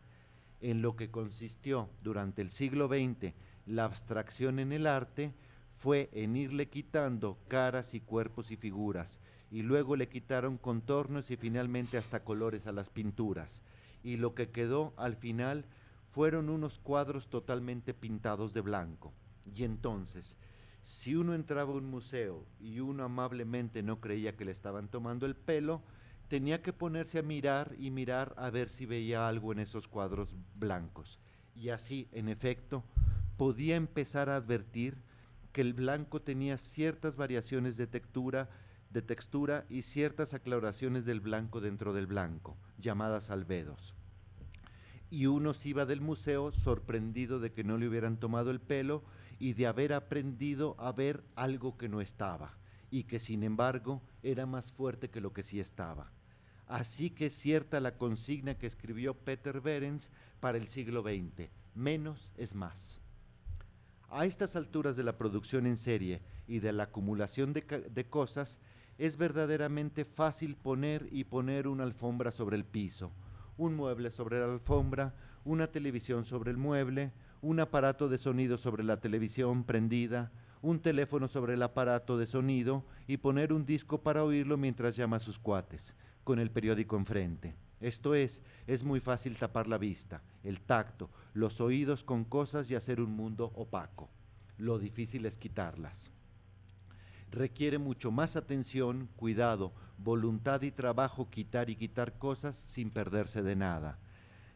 En lo que consistió durante el siglo XX la abstracción en el arte fue en irle quitando caras y cuerpos y figuras, y luego le quitaron contornos y finalmente hasta colores a las pinturas, y lo que quedó al final fueron unos cuadros totalmente pintados de blanco. Y entonces, si uno entraba a un museo y uno amablemente no creía que le estaban tomando el pelo, tenía que ponerse a mirar y mirar a ver si veía algo en esos cuadros blancos. Y así, en efecto, podía empezar a advertir que el blanco tenía ciertas variaciones de textura y ciertas aclaraciones del blanco dentro del blanco, llamadas albedos. Y uno se iba del museo sorprendido de que no le hubieran tomado el pelo y de haber aprendido a ver algo que no estaba, y que sin embargo era más fuerte que lo que sí estaba. Así que es cierta la consigna que escribió Peter Behrens para el siglo XX, menos es más. A estas alturas de la producción en serie y de la acumulación de cosas, es verdaderamente fácil poner una alfombra sobre el piso, un mueble sobre la alfombra, una televisión sobre el mueble, un aparato de sonido sobre la televisión prendida, un teléfono sobre el aparato de sonido y poner un disco para oírlo mientras llama a sus cuates, con el periódico enfrente. Esto es muy fácil tapar la vista, el tacto, los oídos con cosas y hacer un mundo opaco. Lo difícil es quitarlas. Requiere mucho más atención, cuidado, voluntad y trabajo quitar y quitar cosas sin perderse de nada.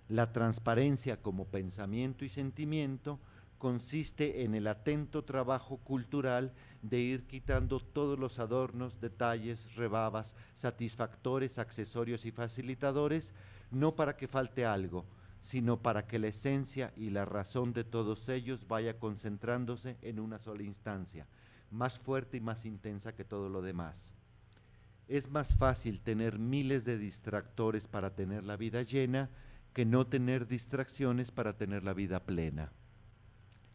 La transparencia como pensamiento y sentimiento consiste en el atento trabajo cultural de ir quitando todos los adornos, detalles, rebabas, satisfactores, accesorios y facilitadores, no para que falte algo, sino para que la esencia y la razón de todos ellos vaya concentrándose en una sola instancia, más fuerte y más intensa que todo lo demás. Es más fácil tener miles de distractores para tener la vida llena que no tener distracciones para tener la vida plena.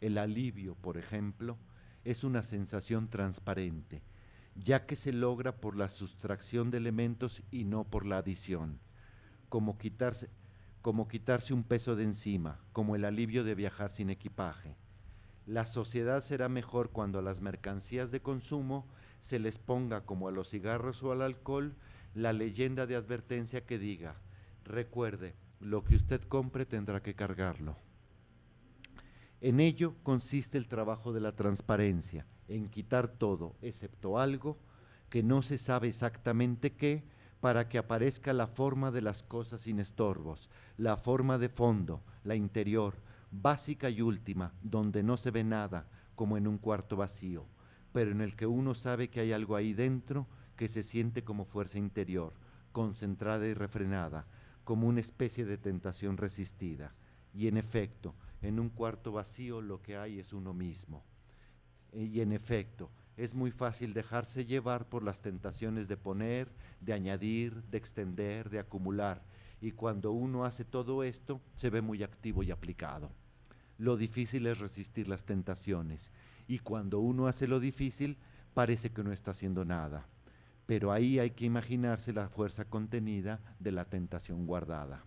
El alivio, por ejemplo, es una sensación transparente, ya que se logra por la sustracción de elementos y no por la adición, como quitarse un peso de encima, como el alivio de viajar sin equipaje. La sociedad será mejor cuando a las mercancías de consumo se les ponga, como a los cigarros o al alcohol, la leyenda de advertencia que diga: recuerde, lo que usted compre tendrá que cargarlo. En ello consiste el trabajo de la transparencia, en quitar todo, excepto algo que no se sabe exactamente qué, para que aparezca la forma de las cosas sin estorbos, la forma de fondo, la interior, básica y última, donde no se ve nada, como en un cuarto vacío, pero en el que uno sabe que hay algo ahí dentro que se siente como fuerza interior, concentrada y refrenada, como una especie de tentación resistida. Y en efecto, en un cuarto vacío lo que hay es uno mismo. Y en efecto, es muy fácil dejarse llevar por las tentaciones de poner, de añadir, de extender, de acumular. Y cuando uno hace todo esto, se ve muy activo y aplicado. Lo difícil es resistir las tentaciones. Y cuando uno hace lo difícil, parece que no está haciendo nada. Pero ahí hay que imaginarse la fuerza contenida de la tentación guardada.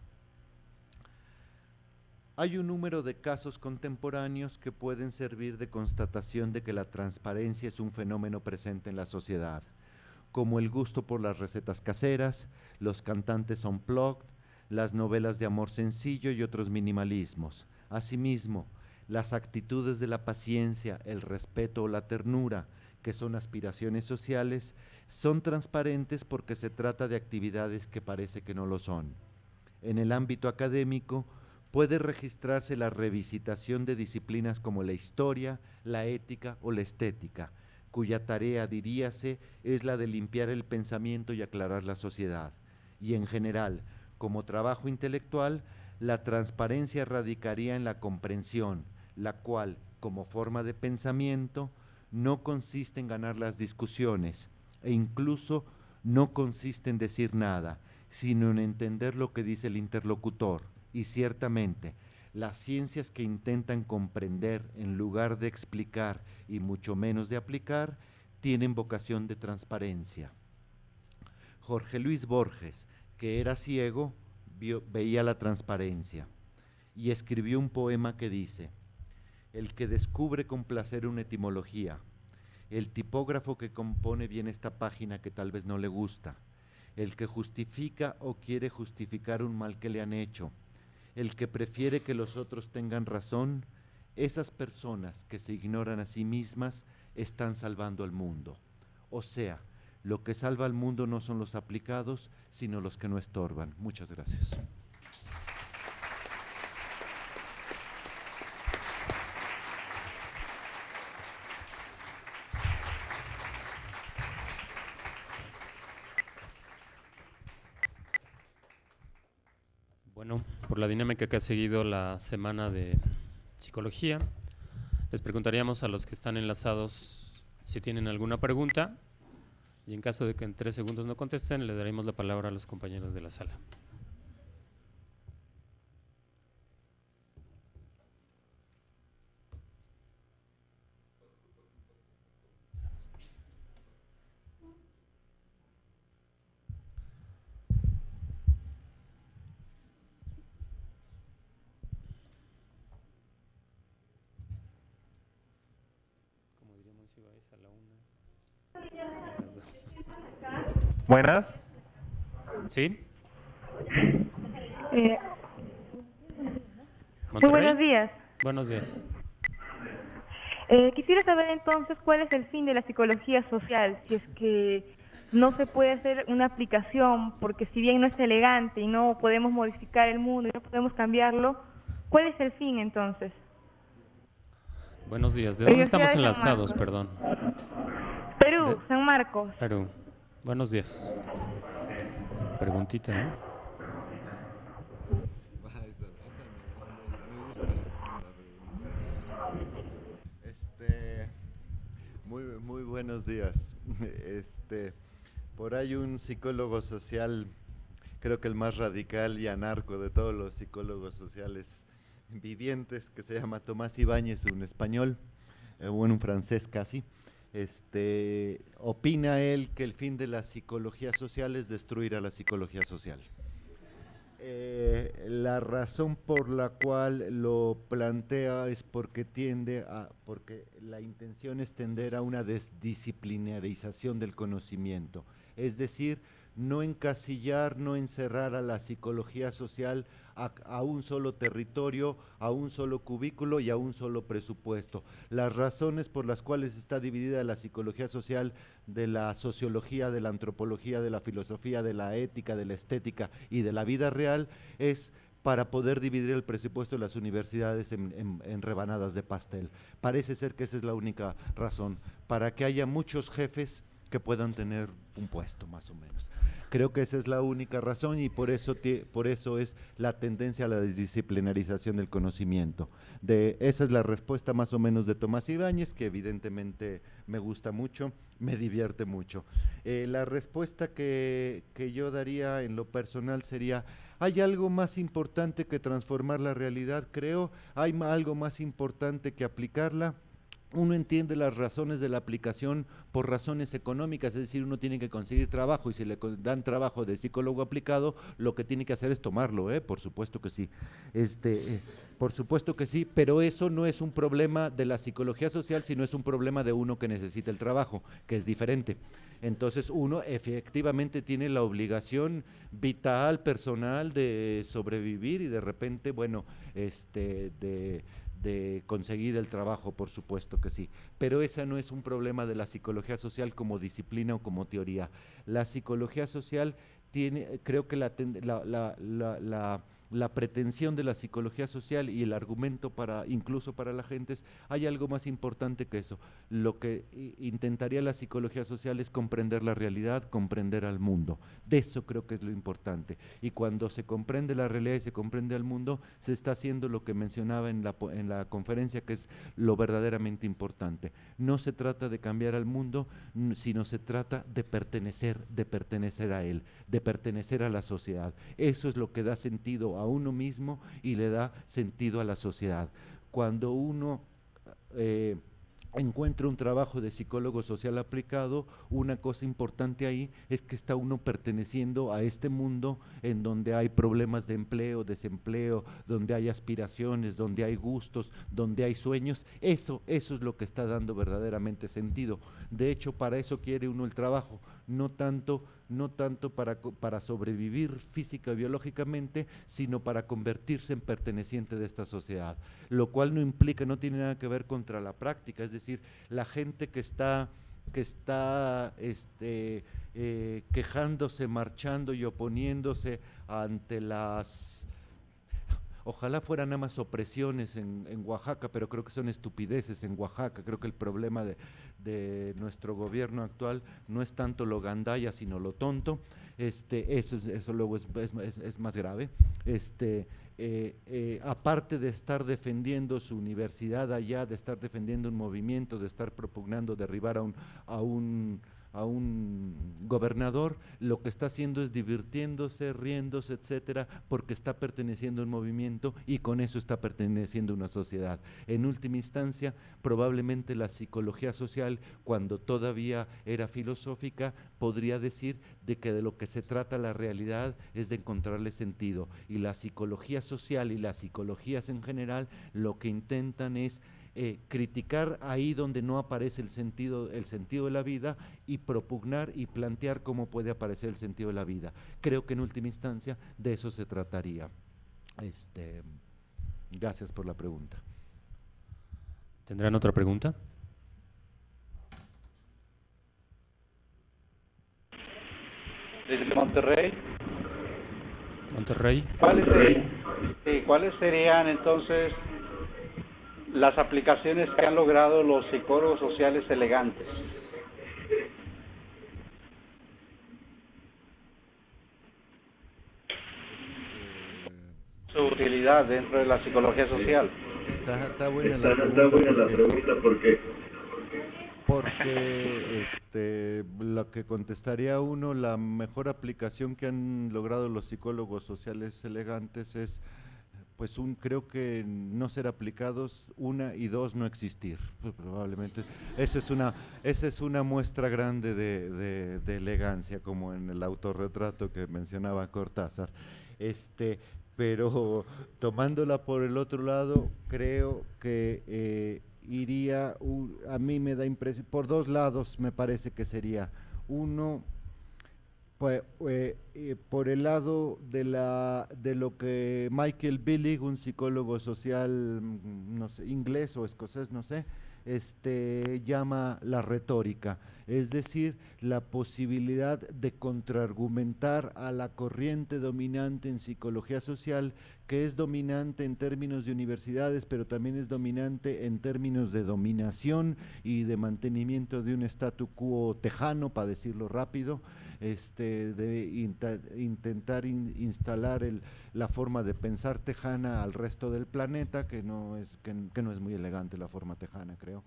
Hay un número de casos contemporáneos que pueden servir de constatación de que la transparencia es un fenómeno presente en la sociedad, como el gusto por las recetas caseras, los cantantes unplugged, las novelas de amor sencillo y otros minimalismos. Asimismo, las actitudes de la paciencia, el respeto o la ternura, que son aspiraciones sociales, son transparentes porque se trata de actividades que parece que no lo son. En el ámbito académico, puede registrarse la revisitación de disciplinas como la historia, la ética o la estética, cuya tarea, diríase, es la de limpiar el pensamiento y aclarar la sociedad. Y en general, como trabajo intelectual, la transparencia radicaría en la comprensión, la cual, como forma de pensamiento, no consiste en ganar las discusiones e incluso no consiste en decir nada, sino en entender lo que dice el interlocutor. Y ciertamente, las ciencias que intentan comprender en lugar de explicar y mucho menos de aplicar, tienen vocación de transparencia. Jorge Luis Borges, que era ciego, veía la transparencia y escribió un poema que dice: el que descubre con placer una etimología, el tipógrafo que compone bien esta página que tal vez no le gusta, el que justifica o quiere justificar un mal que le han hecho, el que prefiere que los otros tengan razón, esas personas que se ignoran a sí mismas están salvando al mundo. O sea, lo que salva al mundo no son los aplicados, sino los que no estorban. Muchas gracias. Bueno, por la dinámica que ha seguido la semana de psicología, les preguntaríamos a los que están enlazados si tienen alguna pregunta, y en caso de que en 3 segundos no contesten, le daremos la palabra a los compañeros de la sala. Como diríamos Nancy Weiss a la 1. Buenas. ¿Sí? Sí, buenos días. Buenos días. Quisiera saber entonces cuál es el fin de la psicología social, si es que no se puede hacer una aplicación, porque si bien no es elegante y no podemos modificar el mundo y no podemos cambiarlo, ¿cuál es el fin entonces? Buenos días. ¿De dónde estamos enlazados, Marcos. perdón? Perú, San Marcos. Perú. Buenos días. Preguntita, ¿eh? Muy buenos días. Por ahí un psicólogo social, creo que el más radical y anarco de todos los psicólogos sociales vivientes, que se llama Tomás Ibáñez, un español, bueno, un francés casi. Opina él que el fin de la psicología social es destruir a la psicología social. La razón por la cual lo plantea es porque porque la intención es tender a una desdisciplinarización del conocimiento, es decir, no encasillar, no encerrar a la psicología social a un solo territorio, a un solo cubículo y a un solo presupuesto. Las razones por las cuales está dividida la psicología social de la sociología, de la antropología, de la filosofía, de la ética, de la estética y de la vida real es para poder dividir el presupuesto de las universidades en rebanadas de pastel. Parece ser que esa es la única razón, para que haya muchos jefes que puedan tener un puesto, más o menos. Creo que esa es la única razón y por eso es la tendencia a la desdisciplinarización del conocimiento. Esa es la respuesta más o menos de Tomás Ibáñez, que evidentemente me gusta mucho, me divierte mucho. La respuesta que yo daría en lo personal sería: ¿hay algo más importante que transformar la realidad? Creo, ¿hay algo más importante que aplicarla? Uno entiende las razones de la aplicación por razones económicas, es decir, uno tiene que conseguir trabajo y si le dan trabajo de psicólogo aplicado, lo que tiene que hacer es tomarlo, por supuesto que sí. Por supuesto que sí, pero eso no es un problema de la psicología social, sino es un problema de uno que necesita el trabajo, que es diferente. Entonces uno efectivamente tiene la obligación vital, personal de sobrevivir y de repente, bueno, de conseguir el trabajo, por supuesto que sí, pero ese no es un problema de la psicología social como disciplina o como teoría. La psicología social tiene, creo que la pretensión de la psicología social y el argumento incluso para la gente es: hay algo más importante que eso. Lo que intentaría la psicología social es comprender la realidad, comprender al mundo. De eso creo que es lo importante. Y cuando se comprende la realidad y se comprende al mundo, se está haciendo lo que mencionaba en la conferencia, que es lo verdaderamente importante. No se trata de cambiar al mundo, sino se trata de pertenecer a él, de pertenecer a la sociedad. Eso es lo que da sentido a uno mismo y le da sentido a la sociedad. Cuando uno encuentra un trabajo de psicólogo social aplicado, una cosa importante ahí es que está uno perteneciendo a este mundo en donde hay problemas de empleo, desempleo, donde hay aspiraciones, donde hay gustos, donde hay sueños. Eso es lo que está dando verdaderamente sentido. De hecho, para eso quiere uno el trabajo, no tanto para sobrevivir física y biológicamente, sino para convertirse en perteneciente de esta sociedad, lo cual no implica, no tiene nada que ver contra la práctica, es decir, la gente que está quejándose, marchando y oponiéndose ante las... Ojalá fueran nada más opresiones en Oaxaca, pero creo que son estupideces en Oaxaca. Creo que el problema de nuestro gobierno actual no es tanto lo gandaya, sino lo tonto. Eso luego es más grave. Aparte de estar defendiendo su universidad allá, de estar defendiendo un movimiento, de estar propugnando derribar a un gobernador, lo que está haciendo es divirtiéndose, riéndose, etcétera, porque está perteneciendo a un movimiento y con eso está perteneciendo a una sociedad. En última instancia, probablemente la psicología social, cuando todavía era filosófica, podría decir de que de lo que se trata la realidad es de encontrarle sentido, y la psicología social y las psicologías en general lo que intentan es criticar ahí donde no aparece el sentido de la vida y propugnar y plantear cómo puede aparecer el sentido de la vida. Creo que en última instancia de eso se trataría. Gracias por la pregunta. ¿Tendrán otra pregunta? Desde Monterrey. Monterrey. ¿Cuáles serían entonces las aplicaciones que han logrado los psicólogos sociales elegantes? Su utilidad dentro de la psicología social. Está buena la pregunta porque lo que contestaría uno, la mejor aplicación que han logrado los psicólogos sociales elegantes es, pues creo que no ser aplicados, una, y dos, no existir, probablemente. Esa es una muestra grande de elegancia, como en el autorretrato que mencionaba Cortázar. Pero tomándola por el otro lado, creo que iría, a mí me da impresión, por dos lados me parece que sería. Uno, pues, por el lado de lo que Michael Billig, un psicólogo social, no sé, inglés o escocés, no sé, llama la retórica, es decir, la posibilidad de contraargumentar a la corriente dominante en psicología social, que es dominante en términos de universidades, pero también es dominante en términos de dominación y de mantenimiento de un statu quo tejano, para decirlo rápido, de intentar instalar la forma de pensar tejana al resto del planeta, que no es muy elegante la forma tejana, creo.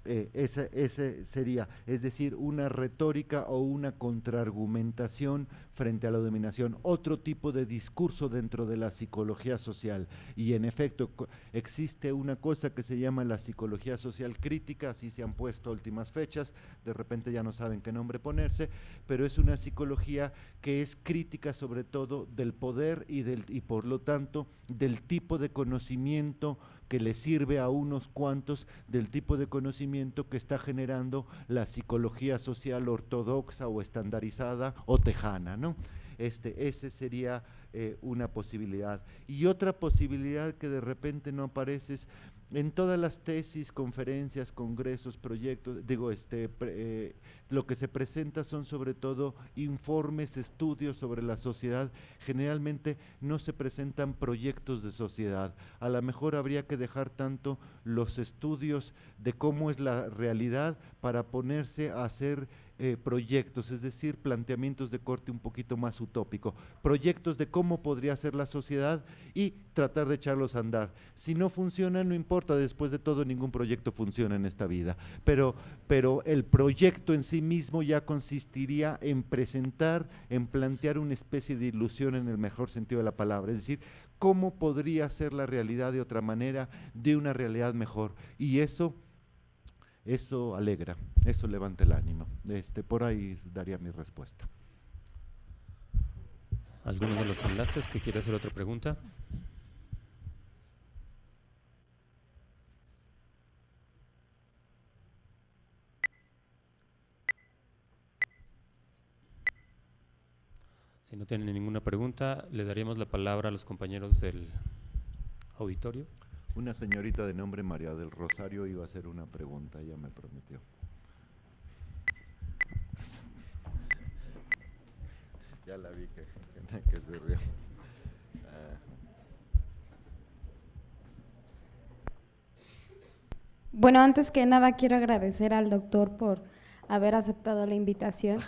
Ese sería, es decir, una retórica o una contraargumentación frente a la dominación, otro tipo de discurso dentro de la psicología social. Y en efecto, existe una cosa que se llama la psicología social crítica, así se han puesto a últimas fechas, de repente ya no saben qué nombre ponerse, pero es una psicología que es crítica sobre todo del poder y por lo tanto del tipo de conocimiento que le sirve a unos cuantos, del tipo de conocimiento que está generando la psicología social ortodoxa o estandarizada o tejana, ¿no? Ese sería una posibilidad. Y otra posibilidad que de repente no aparece es en todas las tesis, conferencias, congresos, proyectos, lo que se presenta son sobre todo informes, estudios sobre la sociedad. Generalmente no se presentan proyectos de sociedad. A lo mejor habría que dejar tanto los estudios de cómo es la realidad para ponerse a hacer proyectos, es decir, planteamientos de corte un poquito más utópico, proyectos de cómo podría ser la sociedad y tratar de echarlos a andar. Si no funciona, no importa, después de todo ningún proyecto funciona en esta vida, pero el proyecto en sí mismo ya consistiría en presentar, en plantear una especie de ilusión en el mejor sentido de la palabra, es decir, cómo podría ser la realidad de otra manera, de una realidad mejor, y eso alegra, eso levanta el ánimo. Por ahí daría mi respuesta. ¿Alguno de los enlaces que quiere hacer otra pregunta? Si no tienen ninguna pregunta, le daríamos la palabra a los compañeros del auditorio. Una señorita de nombre María del Rosario iba a hacer una pregunta, ella me prometió. Ya la vi que se rió. Bueno, antes que nada quiero agradecer al doctor por haber aceptado la invitación.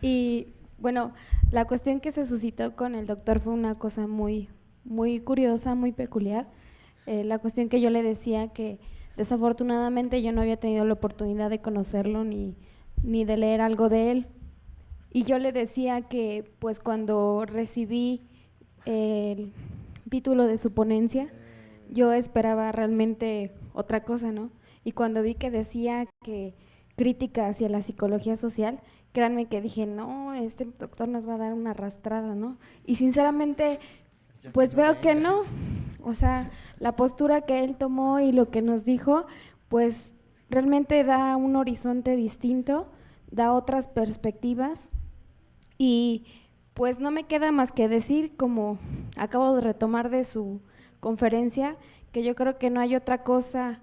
Y bueno, la cuestión que se suscitó con el doctor fue una cosa muy, muy curiosa, muy peculiar. La cuestión que yo le decía que desafortunadamente yo no había tenido la oportunidad de conocerlo ni de leer algo de él, y yo le decía que pues cuando recibí el título de su ponencia yo esperaba realmente otra cosa, ¿no? Y cuando vi que decía que crítica hacia la psicología social, créanme que dije, no, este doctor nos va a dar una arrastrada, ¿no? Y sinceramente pues veo que no. o sea, la postura que él tomó y lo que nos dijo, pues realmente da un horizonte distinto, da otras perspectivas y pues no me queda más que decir, como acabo de retomar de su conferencia, que yo creo que no hay otra cosa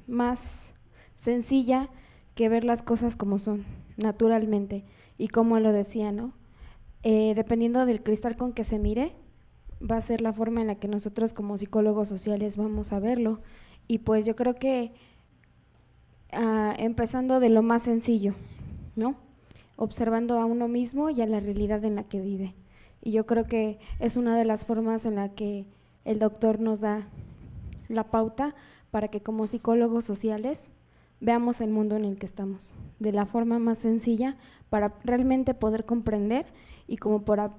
más sencilla que ver las cosas como son, naturalmente, y como lo decía, ¿no? Dependiendo del cristal con que se mire, va a ser la forma en la que nosotros como psicólogos sociales vamos a verlo. Y pues yo creo que empezando de lo más sencillo, ¿no? Observando a uno mismo y a la realidad en la que vive. Y yo creo que es una de las formas en la que el doctor nos da la pauta para que como psicólogos sociales veamos el mundo en el que estamos, de la forma más sencilla para realmente poder comprender y como para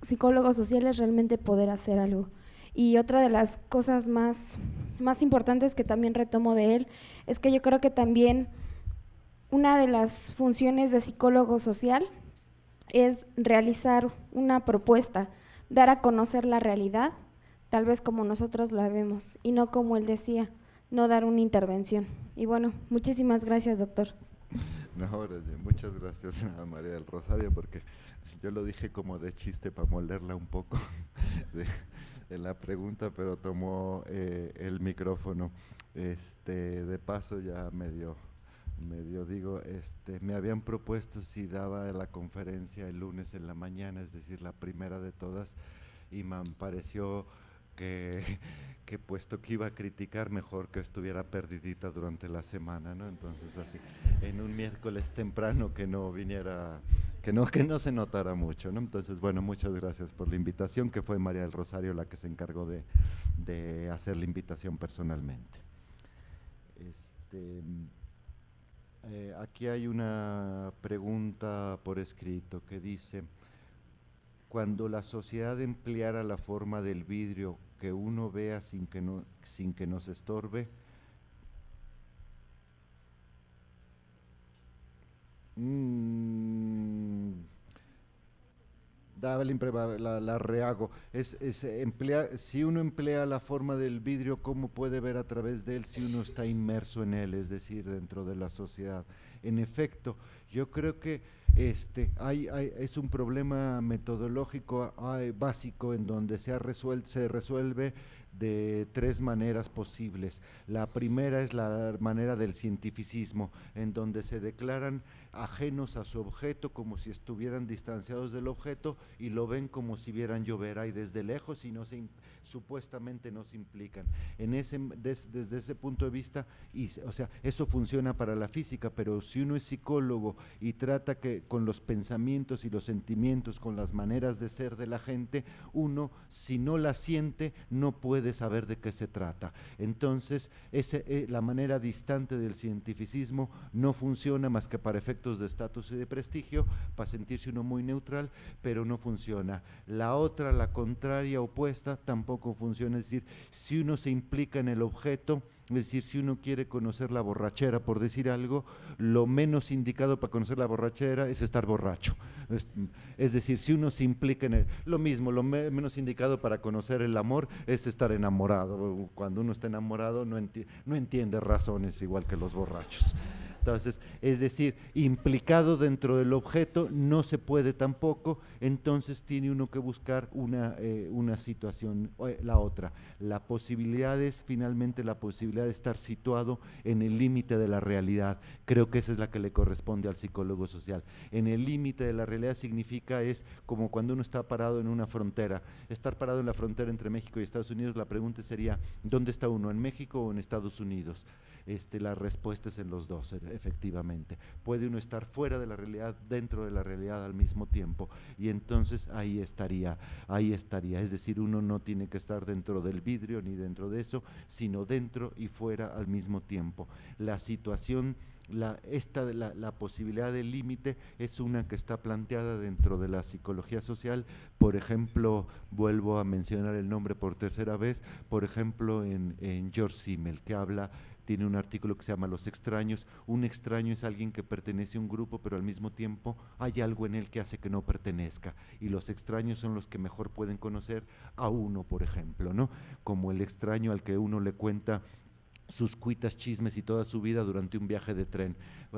psicólogos sociales realmente poder hacer algo. Y otra de las cosas más importantes que también retomo de él es que yo creo que también una de las funciones de psicólogo social es realizar una propuesta, dar a conocer la realidad, tal vez como nosotros la vemos, y no como él decía, no dar una intervención. Y bueno, muchísimas gracias, doctor. No, muchas gracias a María del Rosario, porque yo lo dije como de chiste para molerla un poco de la pregunta, pero tomó el micrófono. De paso ya medio digo, me habían propuesto si daba la conferencia el lunes en la mañana, es decir, la primera de todas, y me pareció que puesto que iba a criticar, mejor que estuviera perdidita durante la semana, ¿no? Entonces así, en un miércoles temprano que no viniera, que no se notara mucho, ¿no? Entonces, bueno, muchas gracias por la invitación, que fue María del Rosario la que se encargó de hacer la invitación personalmente. Aquí hay una pregunta por escrito que dice: cuando la sociedad empleara la forma del vidrio que uno vea sin que nos estorbe, la rehago. Si uno emplea la forma del vidrio, ¿cómo puede ver a través de él si uno está inmerso en él, es decir, dentro de la sociedad? En efecto, yo creo que es un problema metodológico básico en donde se resuelve de tres maneras posibles. La primera es la manera del cientificismo, en donde se declaran ajenos a su objeto como si estuvieran distanciados del objeto y lo ven como si vieran llover ahí desde lejos y supuestamente no se implican. Desde ese punto de vista, o sea, eso funciona para la física, pero si uno es psicólogo y trata que con los pensamientos y los sentimientos, con las maneras de ser de la gente, uno, si no la siente, no puede saber de qué se trata. Entonces, la manera distante del cientificismo no funciona más que para efectos de estatus y de prestigio, para sentirse uno muy neutral, pero no funciona. La otra, la contraria, opuesta, tampoco funciona. Es decir, si uno se implica en el objeto, es decir, si uno quiere conocer la borrachera, por decir algo, lo menos indicado para conocer la borrachera es estar borracho. Es decir, si uno se implica en lo mismo, lo menos indicado para conocer el amor es estar enamorado. Cuando uno está enamorado no entiende razones igual que los borrachos. Entonces, es decir, implicado dentro del objeto no se puede tampoco, entonces tiene uno que buscar una situación. La otra, finalmente la posibilidad de estar situado en el límite de la realidad. Creo que esa es la que le corresponde al psicólogo social. En el límite de la realidad significa, es como cuando uno está parado en una frontera. Estar parado en la frontera entre México y Estados Unidos, la pregunta sería, ¿dónde está uno? ¿En México o en Estados Unidos? La respuesta es en los dos, efectivamente. Puede uno estar fuera de la realidad, dentro de la realidad al mismo tiempo, y entonces ahí estaría. Es decir, uno no tiene que estar dentro del vidrio ni dentro de eso, sino dentro y fuera al mismo tiempo. La situación, la posibilidad del límite es una que está planteada dentro de la psicología social. Por ejemplo, vuelvo a mencionar el nombre por tercera vez, por ejemplo en George Simmel, que habla tiene un artículo que se llama Los extraños. Un extraño es alguien que pertenece a un grupo, pero al mismo tiempo hay algo en él que hace que no pertenezca, y los extraños son los que mejor pueden conocer a uno, por ejemplo, ¿no? Como el extraño al que uno le cuenta sus cuitas, chismes y toda su vida durante un viaje de tren.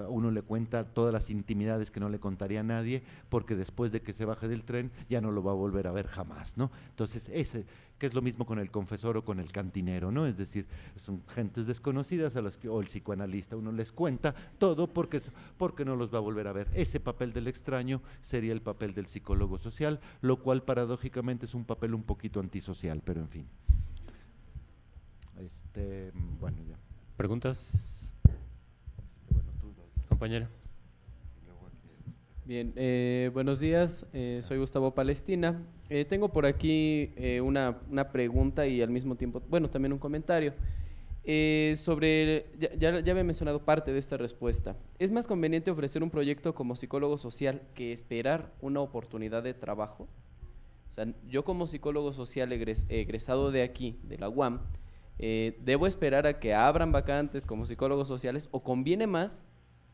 Uno le cuenta todas las intimidades que no le contaría a nadie, porque después de que se baje del tren ya no lo va a volver a ver jamás, ¿no? Entonces, que es lo mismo con el confesor o con el cantinero, ¿no? Es decir, son gentes desconocidas a las que, o el psicoanalista, uno les cuenta todo porque no los va a volver a ver. Ese papel del extraño sería el papel del psicólogo social, lo cual paradójicamente es un papel un poquito antisocial, pero en fin. Bueno, ya. ¿Preguntas? Bueno, compañera. Bien, buenos días, soy Gustavo Palestina. Tengo por aquí una pregunta y al mismo tiempo, bueno, también un comentario. Sobre, ya había mencionado parte de esta respuesta. ¿Es más conveniente ofrecer un proyecto como psicólogo social que esperar una oportunidad de trabajo? O sea, yo como psicólogo social egresado de aquí, de la UAM, ¿debo esperar a que abran vacantes como psicólogos sociales o conviene más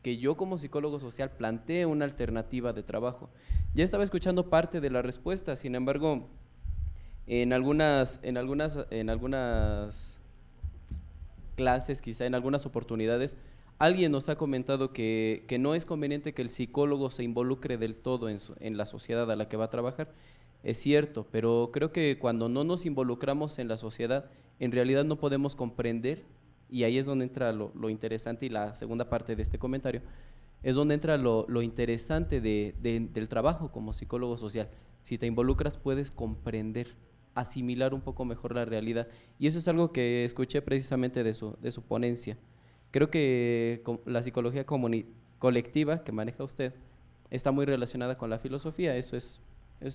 que yo como psicólogo social plantee una alternativa de trabajo? Ya estaba escuchando parte de la respuesta, sin embargo, en algunas clases, quizá en algunas oportunidades, alguien nos ha comentado que no es conveniente que el psicólogo se involucre del todo en la sociedad a la que va a trabajar. Es cierto, pero creo que cuando no nos involucramos en la sociedad, en realidad no podemos comprender, y ahí es donde entra lo interesante, y la segunda parte de este comentario, es donde entra lo interesante del trabajo como psicólogo social. Si te involucras puedes comprender, asimilar un poco mejor la realidad, y eso es algo que escuché precisamente de su ponencia. Creo que la psicología colectiva que maneja usted está muy relacionada con la filosofía, eso es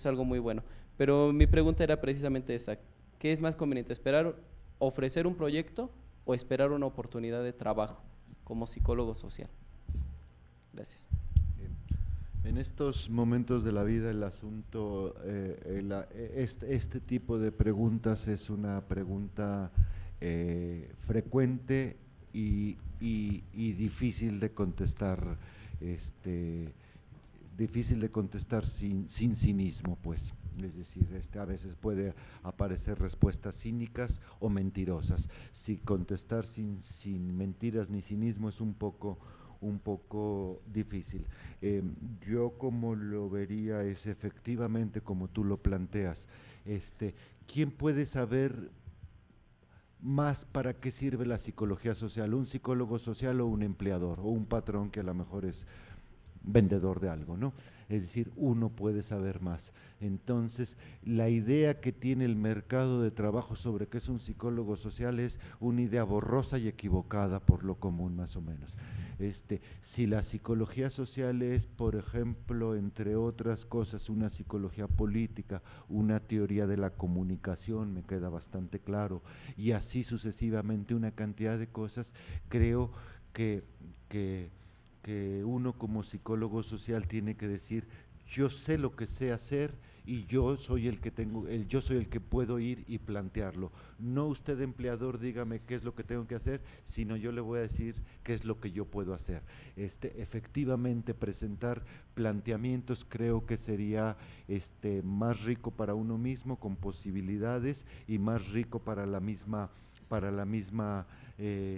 algo muy bueno. Pero mi pregunta era precisamente esa: ¿qué es más conveniente, ofrecer un proyecto o esperar una oportunidad de trabajo como psicólogo social? Gracias. En estos momentos de la vida el asunto, este tipo de preguntas es una pregunta frecuente y difícil de contestar, sin cinismo, pues. Es decir, a veces puede aparecer respuestas cínicas o mentirosas. Si contestar sin mentiras ni cinismo es un poco difícil. Yo como lo vería es efectivamente como tú lo planteas. ¿Quién puede saber más para qué sirve la psicología social? ¿Un psicólogo social o un empleador o un patrón que a lo mejor es vendedor de algo, ¿no? Es decir, uno puede saber más. Entonces, la idea que tiene el mercado de trabajo sobre qué es un psicólogo social es una idea borrosa y equivocada por lo común, más o menos. Si la psicología social es, por ejemplo, entre otras cosas, una psicología política, una teoría de la comunicación, me queda bastante claro, y así sucesivamente una cantidad de cosas, creo que uno como psicólogo social tiene que decir: yo sé lo que sé hacer y yo soy el que puedo ir y plantearlo. No usted, empleador, dígame qué es lo que tengo que hacer, sino yo le voy a decir qué es lo que yo puedo hacer. Efectivamente, presentar planteamientos creo que sería más rico para uno mismo, con posibilidades, y más rico para la misma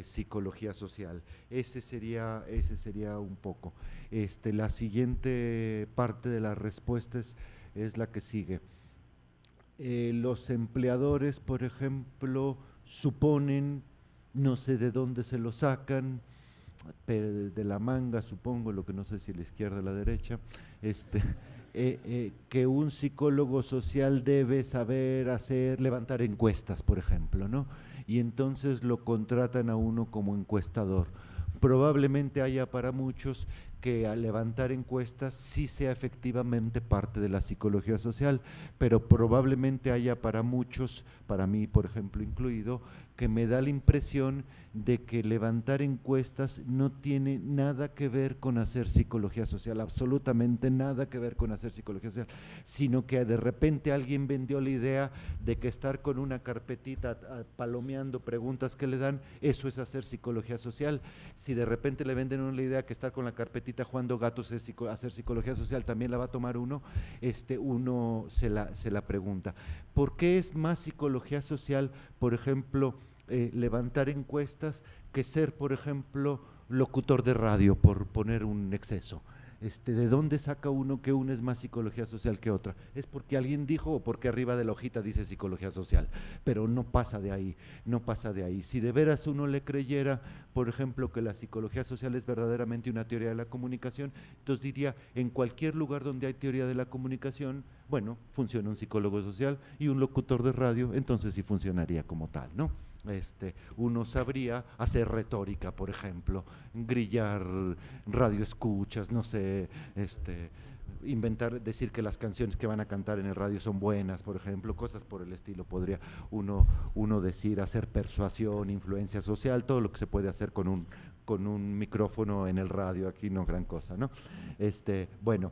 psicología social. Ese sería un poco. La siguiente parte de la respuesta es la que sigue. Los empleadores, por ejemplo, suponen, no sé de dónde se lo sacan, pero de la manga supongo, lo que no sé si la izquierda o la derecha, que un psicólogo social debe saber levantar encuestas, por ejemplo, ¿no? Y entonces lo contratan a uno como encuestador. Probablemente haya para muchos que al levantar encuestas sí sea efectivamente parte de la psicología social, pero probablemente haya para muchos, para mí por ejemplo incluido, que me da la impresión de que levantar encuestas no tiene nada que ver con hacer psicología social, absolutamente nada que ver con hacer psicología social, sino que de repente alguien vendió la idea de que estar con una carpetita palomeando preguntas que le dan, eso es hacer psicología social. Si de repente le venden una idea que estar con la carpetita jugando gatos es hacer psicología social, también la va a tomar uno, uno se la pregunta. ¿Por qué es más psicología social, por ejemplo, levantar encuestas que ser, por ejemplo, locutor de radio, por poner un exceso? ¿De dónde saca uno que una es más psicología social que otra? Es porque alguien dijo o porque arriba de la hojita dice psicología social, pero no pasa de ahí, no pasa de ahí. Si de veras uno le creyera, por ejemplo, que la psicología social es verdaderamente una teoría de la comunicación, entonces diría, en cualquier lugar donde hay teoría de la comunicación, bueno, funciona un psicólogo social y un locutor de radio, entonces sí funcionaría como tal, ¿no? Uno sabría hacer retórica, por ejemplo, grillar radioescuchas, no sé, inventar, decir que las canciones que van a cantar en el radio son buenas, por ejemplo, cosas por el estilo, podría uno decir, hacer persuasión, influencia social, todo lo que se puede hacer con un micrófono en el radio, aquí no gran cosa, ¿no? Bueno.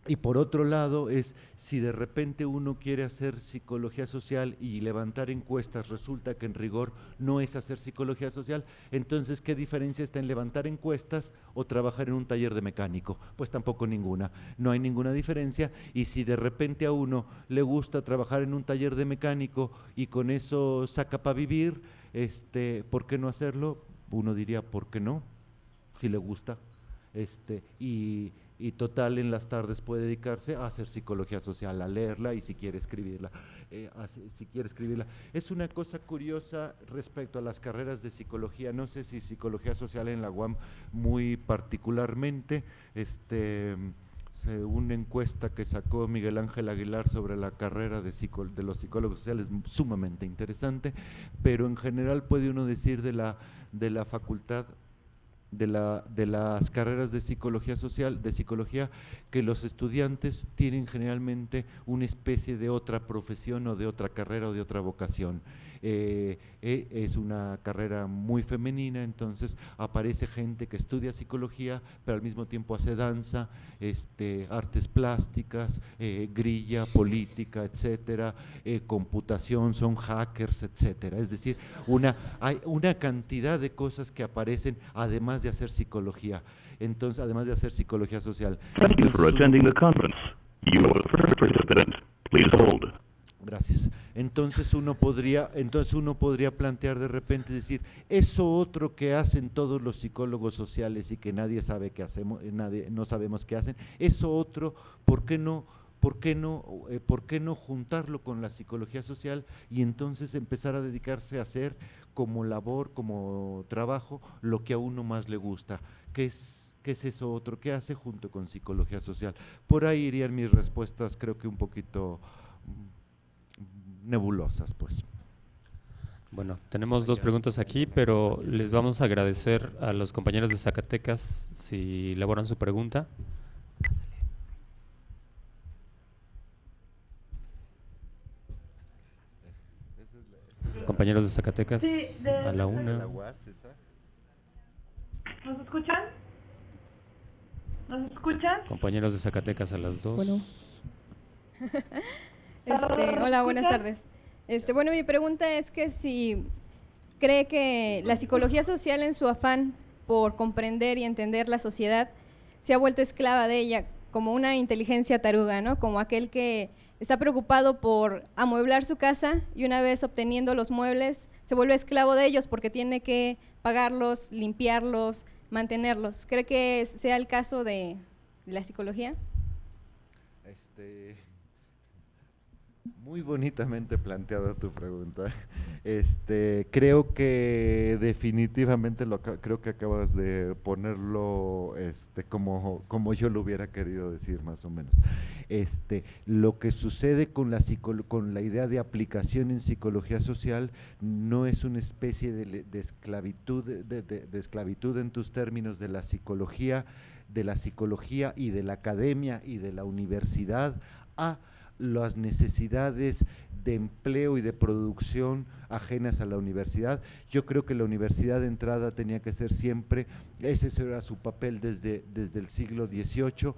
Y por otro lado es, si de repente uno quiere hacer psicología social y levantar encuestas, resulta que en rigor no es hacer psicología social, entonces ¿qué diferencia está en levantar encuestas o trabajar en un taller de mecánico? Pues tampoco ninguna, no hay ninguna diferencia. Y si de repente a uno le gusta trabajar en un taller de mecánico y con eso saca para vivir, ¿por qué no hacerlo? Uno diría, ¿por qué no? Si le gusta, y total en las tardes puede dedicarse a hacer psicología social, a leerla y si quiere escribirla, Es una cosa curiosa respecto a las carreras de psicología, no sé si psicología social en la UAM muy particularmente, una encuesta que sacó Miguel Ángel Aguilar sobre la carrera de los psicólogos sociales, sumamente interesante, pero en general puede uno decir de la facultad, de las carreras de psicología social, de psicología, que los estudiantes tienen generalmente una especie de otra profesión o de otra carrera o de otra vocación. Es una carrera muy femenina, entonces aparece gente que estudia psicología, pero al mismo tiempo hace danza, artes plásticas, grilla, política, etcétera, computación, son hackers, etcétera. Es decir, hay una cantidad de cosas que aparecen además de hacer psicología. Entonces, además de hacer psicología social. Thank you for attending the conference. You are the first participant. Please hold. Gracias. Entonces uno podría plantear de repente, decir, eso otro que hacen todos los psicólogos sociales y que nadie sabe qué hacemos, no sabemos qué hacen, eso otro, ¿por qué no juntarlo con la psicología social y entonces empezar a dedicarse a hacer como labor, como trabajo, lo que a uno más le gusta, que es eso otro que hace junto con psicología social? Por ahí irían mis respuestas, creo que un poquito nebulosas, pues. Bueno, tenemos dos preguntas aquí, pero les vamos a agradecer a los compañeros de Zacatecas si elaboran su pregunta. Compañeros de Zacatecas, a la una. ¿Nos escuchan? ¿Nos escuchan? Compañeros de Zacatecas a las 2. Bueno. Hola, buenas tardes. Bueno, mi pregunta es que si cree que la psicología social, en su afán por comprender y entender la sociedad, se ha vuelto esclava de ella, como una inteligencia taruga, ¿no? Como aquel que está preocupado por amueblar su casa y una vez obteniendo los muebles se vuelve esclavo de ellos porque tiene que pagarlos, limpiarlos, mantenerlos. ¿Cree que sea el caso de la psicología? Muy bonitamente planteada tu pregunta. Creo que definitivamente creo que acabas de ponerlo como yo lo hubiera querido decir, más o menos. Lo que sucede con la idea de aplicación en psicología social no es una especie de esclavitud, de esclavitud en tus términos de la psicología y de la academia y de la universidad a las necesidades de empleo y de producción ajenas a la universidad. Yo creo que la universidad de entrada tenía que ser siempre, ese era su papel desde el siglo XVIII,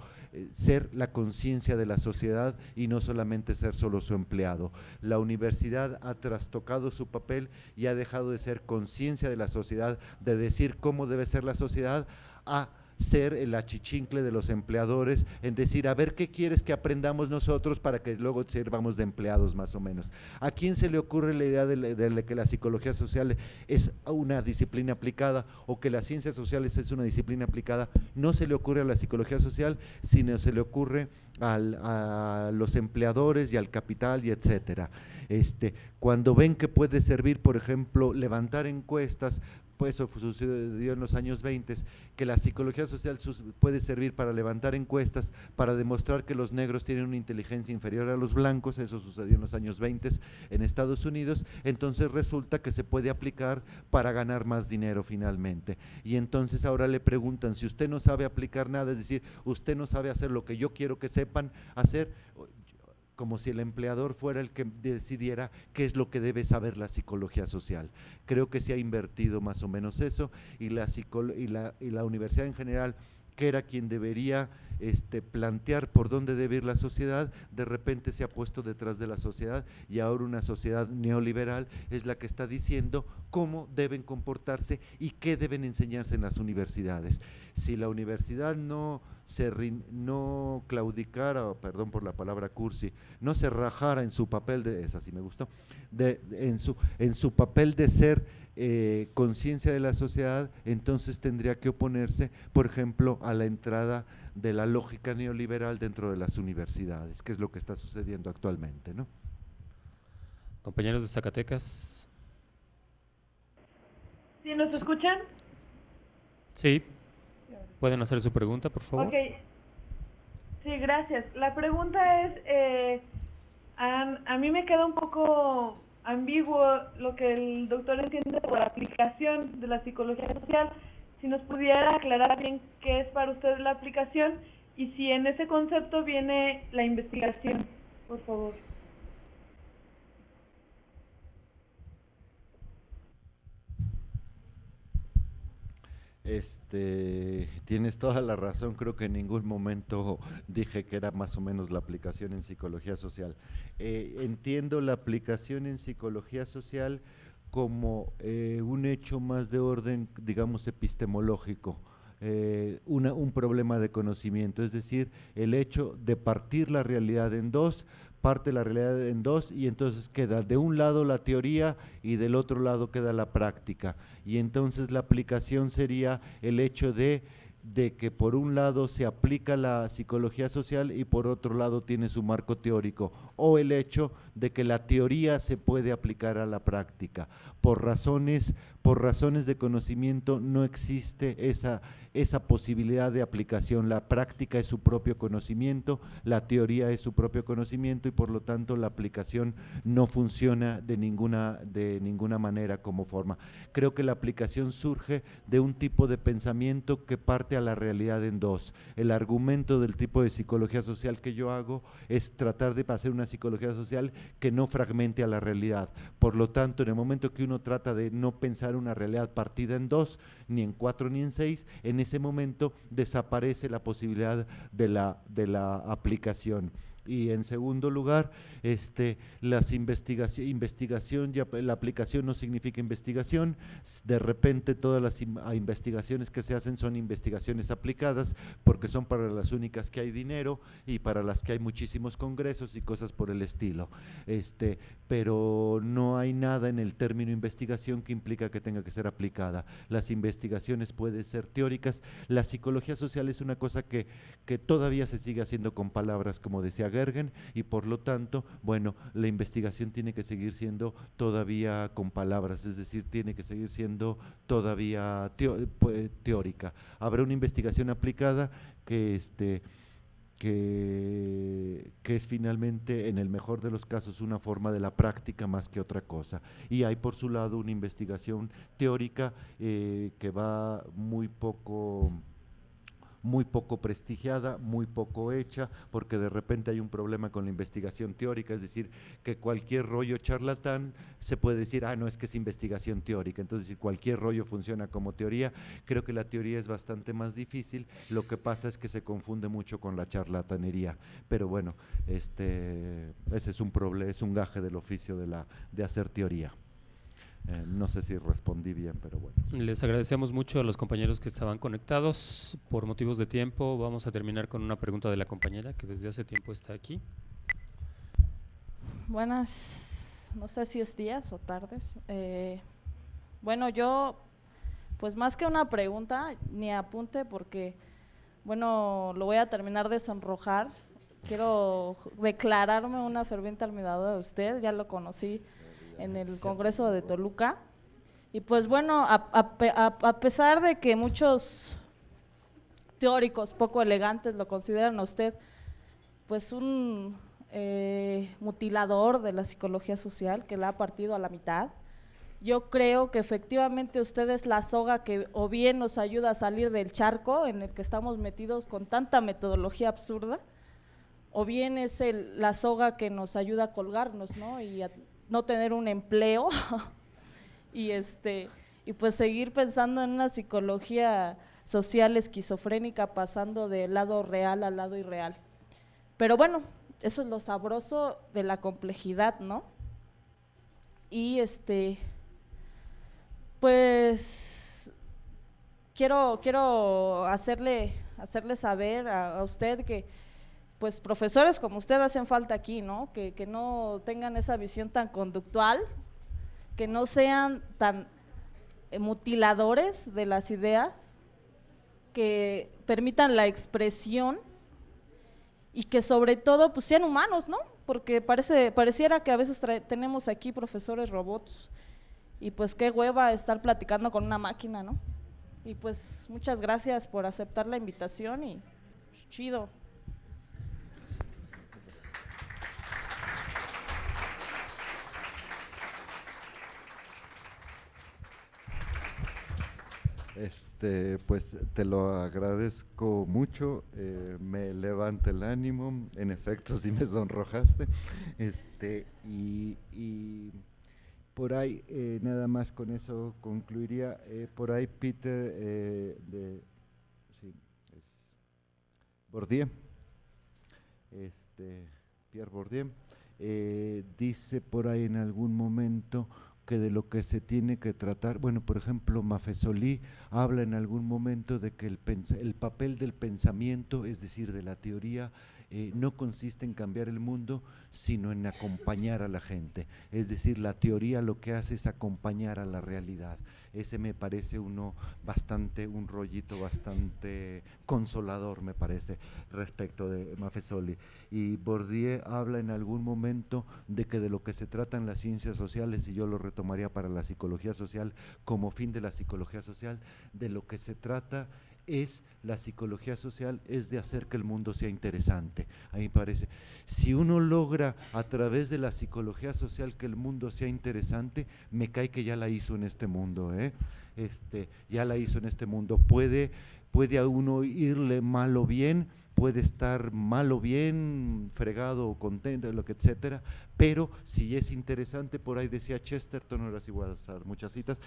ser la conciencia de la sociedad y no solamente ser solo su empleado. La universidad ha trastocado su papel y ha dejado de ser conciencia de la sociedad, de decir cómo debe ser la sociedad, a ser el achichincle de los empleadores, en decir, a ver, ¿qué quieres que aprendamos nosotros para que luego sirvamos de empleados, más o menos? ¿A quién se le ocurre la idea de que la psicología social es una disciplina aplicada o que las ciencias sociales es una disciplina aplicada? No se le ocurre a la psicología social, sino se le ocurre a los empleadores y al capital y etcétera. Cuando ven que puede servir, por ejemplo, levantar encuestas, pues eso sucedió en los años 20, que la psicología social puede servir para levantar encuestas, para demostrar que los negros tienen una inteligencia inferior a los blancos, eso sucedió en los años 20 en Estados Unidos, entonces resulta que se puede aplicar para ganar más dinero finalmente. Y entonces ahora le preguntan, si usted no sabe aplicar nada, es decir, usted no sabe hacer lo que yo quiero que sepan hacer, como si el empleador fuera el que decidiera qué es lo que debe saber la psicología social. Creo que se ha invertido más o menos eso, y la universidad en general, que era quien debería plantear por dónde debe ir la sociedad, de repente se ha puesto detrás de la sociedad, y ahora una sociedad neoliberal es la que está diciendo cómo deben comportarse y qué deben enseñarse en las universidades. Si la universidad no claudicara, perdón por la palabra cursi, no se rajara en su papel esa sí me gustó, en su papel de ser conciencia de la sociedad, entonces tendría que oponerse, por ejemplo, a la entrada de la lógica neoliberal dentro de las universidades, que es lo que está sucediendo actualmente, ¿no? Compañeros de Zacatecas. ¿Sí nos escuchan? Sí. ¿Pueden hacer su pregunta, por favor? Ok. Sí, gracias. La pregunta es, a mí me queda un poco ambiguo lo que el doctor entiende por aplicación de la psicología social. Si nos pudiera aclarar bien qué es para usted la aplicación y si en ese concepto viene la investigación, por favor. Tienes toda la razón, creo que en ningún momento dije que era más o menos la aplicación en psicología social. Entiendo la aplicación en psicología social como un hecho más de orden, digamos, epistemológico, un problema de conocimiento, es decir, el hecho de partir la realidad en dos, parte la realidad en dos y entonces queda de un lado la teoría y del otro lado queda la práctica, y entonces la aplicación sería el hecho de que por un lado se aplica la psicología social y por otro lado tiene su marco teórico, o el hecho de que la teoría se puede aplicar a la práctica. Por razones de conocimiento no existe esa posibilidad de aplicación. La práctica es su propio conocimiento, la teoría es su propio conocimiento y por lo tanto la aplicación no funciona de ninguna manera como forma. Creo que la aplicación surge de un tipo de pensamiento que parte a la realidad en dos. El argumento del tipo de psicología social que yo hago es tratar de hacer una psicología social que no fragmente a la realidad. Por lo tanto, en el momento que uno trata de no pensar una realidad partida en dos, ni en cuatro ni en seis, en ese momento desaparece la posibilidad de la aplicación. Y en segundo lugar, las investigación, la aplicación no significa investigación, de repente todas las investigaciones que se hacen son investigaciones aplicadas porque son para las únicas que hay dinero y para las que hay muchísimos congresos y cosas por el estilo, pero no hay nada en el término investigación que implica que tenga que ser aplicada. Las investigaciones pueden ser teóricas, la psicología social es una cosa que todavía se sigue haciendo con palabras, como decía Gergen, y por lo tanto, bueno, la investigación tiene que seguir siendo todavía con palabras, es decir, tiene que seguir siendo todavía teórica. Habrá una investigación aplicada que es finalmente, en el mejor de los casos, una forma de la práctica más que otra cosa. Y hay por su lado una investigación teórica que va muy poco prestigiada, muy poco hecha, porque de repente hay un problema con la investigación teórica, es decir, que cualquier rollo charlatán se puede decir, no, es que es investigación teórica, entonces si cualquier rollo funciona como teoría. Creo que la teoría es bastante más difícil, lo que pasa es que se confunde mucho con la charlatanería, pero bueno, ese es un problema, es un gaje del oficio de hacer teoría. No sé si respondí bien, pero bueno. Les agradecemos mucho a los compañeros que estaban conectados. Por motivos de tiempo vamos a terminar con una pregunta de la compañera que desde hace tiempo está aquí. Buenas, no sé si es días o tardes. Bueno, yo, pues más que una pregunta, ni apunte, porque, bueno, lo voy a terminar de sonrojar. Quiero declararme una ferviente admiradora de usted, ya lo conocí en el Congreso de Toluca, y pues bueno, a pesar de que muchos teóricos poco elegantes lo consideran a usted pues un mutilador de la psicología social que la ha partido a la mitad, yo creo que efectivamente usted es la soga que o bien nos ayuda a salir del charco en el que estamos metidos con tanta metodología absurda, o bien es la soga que nos ayuda a colgarnos, ¿no? Y a no tener un empleo y pues seguir pensando en una psicología social esquizofrénica, pasando del lado real al lado irreal. Pero bueno, eso es lo sabroso de la complejidad, ¿no? Y pues quiero hacerle saber a usted que pues profesores como usted hacen falta aquí, ¿no? Que no tengan esa visión tan conductual, que no sean tan mutiladores de las ideas, que permitan la expresión y que sobre todo pues sean humanos, ¿no? Porque pareciera que a veces tenemos aquí profesores robots y pues qué hueva estar platicando con una máquina, ¿no? Y pues muchas gracias por aceptar la invitación y chido. Pues te lo agradezco mucho, me levanta el ánimo, en efecto sí me sonrojaste, y por ahí nada más con eso concluiría. Por ahí Peter Bourdieu, Pierre Bourdieu, dice por ahí en algún momento que de lo que se tiene que tratar, bueno, por ejemplo, Maffesoli habla en algún momento de que el papel del pensamiento, es decir, de la teoría, no consiste en cambiar el mundo, sino en acompañar a la gente. Es decir, la teoría lo que hace es acompañar a la realidad. Ese me parece un rollito bastante consolador, me parece, respecto de Maffesoli. Y Bourdieu habla en algún momento de que de lo que se tratan las ciencias sociales, y yo lo retomaría para la psicología social como fin de la psicología social, de lo que se trata es la psicología social, es de hacer que el mundo sea interesante. A mí me parece, si uno logra a través de la psicología social que el mundo sea interesante, me cae que ya la hizo en este mundo, ya la hizo en este mundo. Puede a uno irle mal o bien, puede estar mal o bien, fregado o contento, lo que etcétera, pero si es interesante, por ahí decía Chesterton, ahora sí voy a dar muchas citas,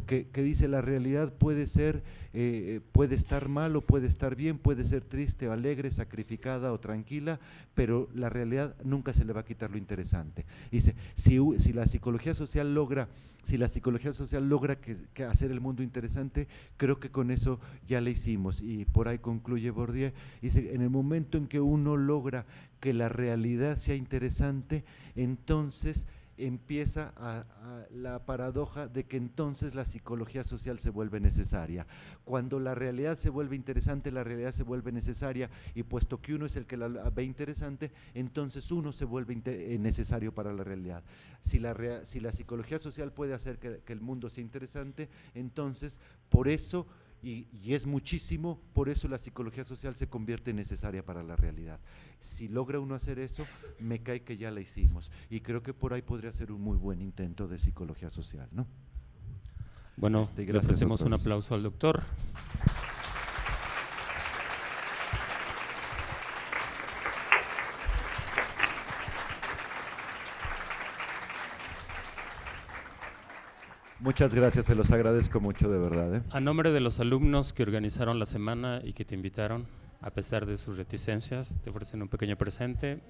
que dice la realidad puede estar mal o puede estar bien, puede ser triste o alegre, sacrificada o tranquila, pero la realidad nunca se le va a quitar lo interesante. Dice, si la psicología social logra que hacer el mundo interesante, creo que con eso ya le hicimos. Y por ahí concluye Bourdieu, dice, en el momento en que uno logra que la realidad sea interesante, entonces empieza la paradoja de que entonces la psicología social se vuelve necesaria. Cuando la realidad se vuelve interesante, la realidad se vuelve necesaria, y puesto que uno es el que la ve interesante, entonces uno se vuelve necesario para la realidad. Si la psicología social puede hacer que el mundo sea interesante, entonces por eso, y es muchísimo, por eso la psicología social se convierte en necesaria para la realidad. Si logra uno hacer eso, me cae que ya la hicimos, y creo que por ahí podría ser un muy buen intento de psicología social, ¿no? Bueno, le ofrecemos un aplauso al doctor. Muchas gracias, se los agradezco mucho, de verdad, ¿eh? A nombre de los alumnos que organizaron la semana y que te invitaron, a pesar de sus reticencias, te ofrecen un pequeño presente.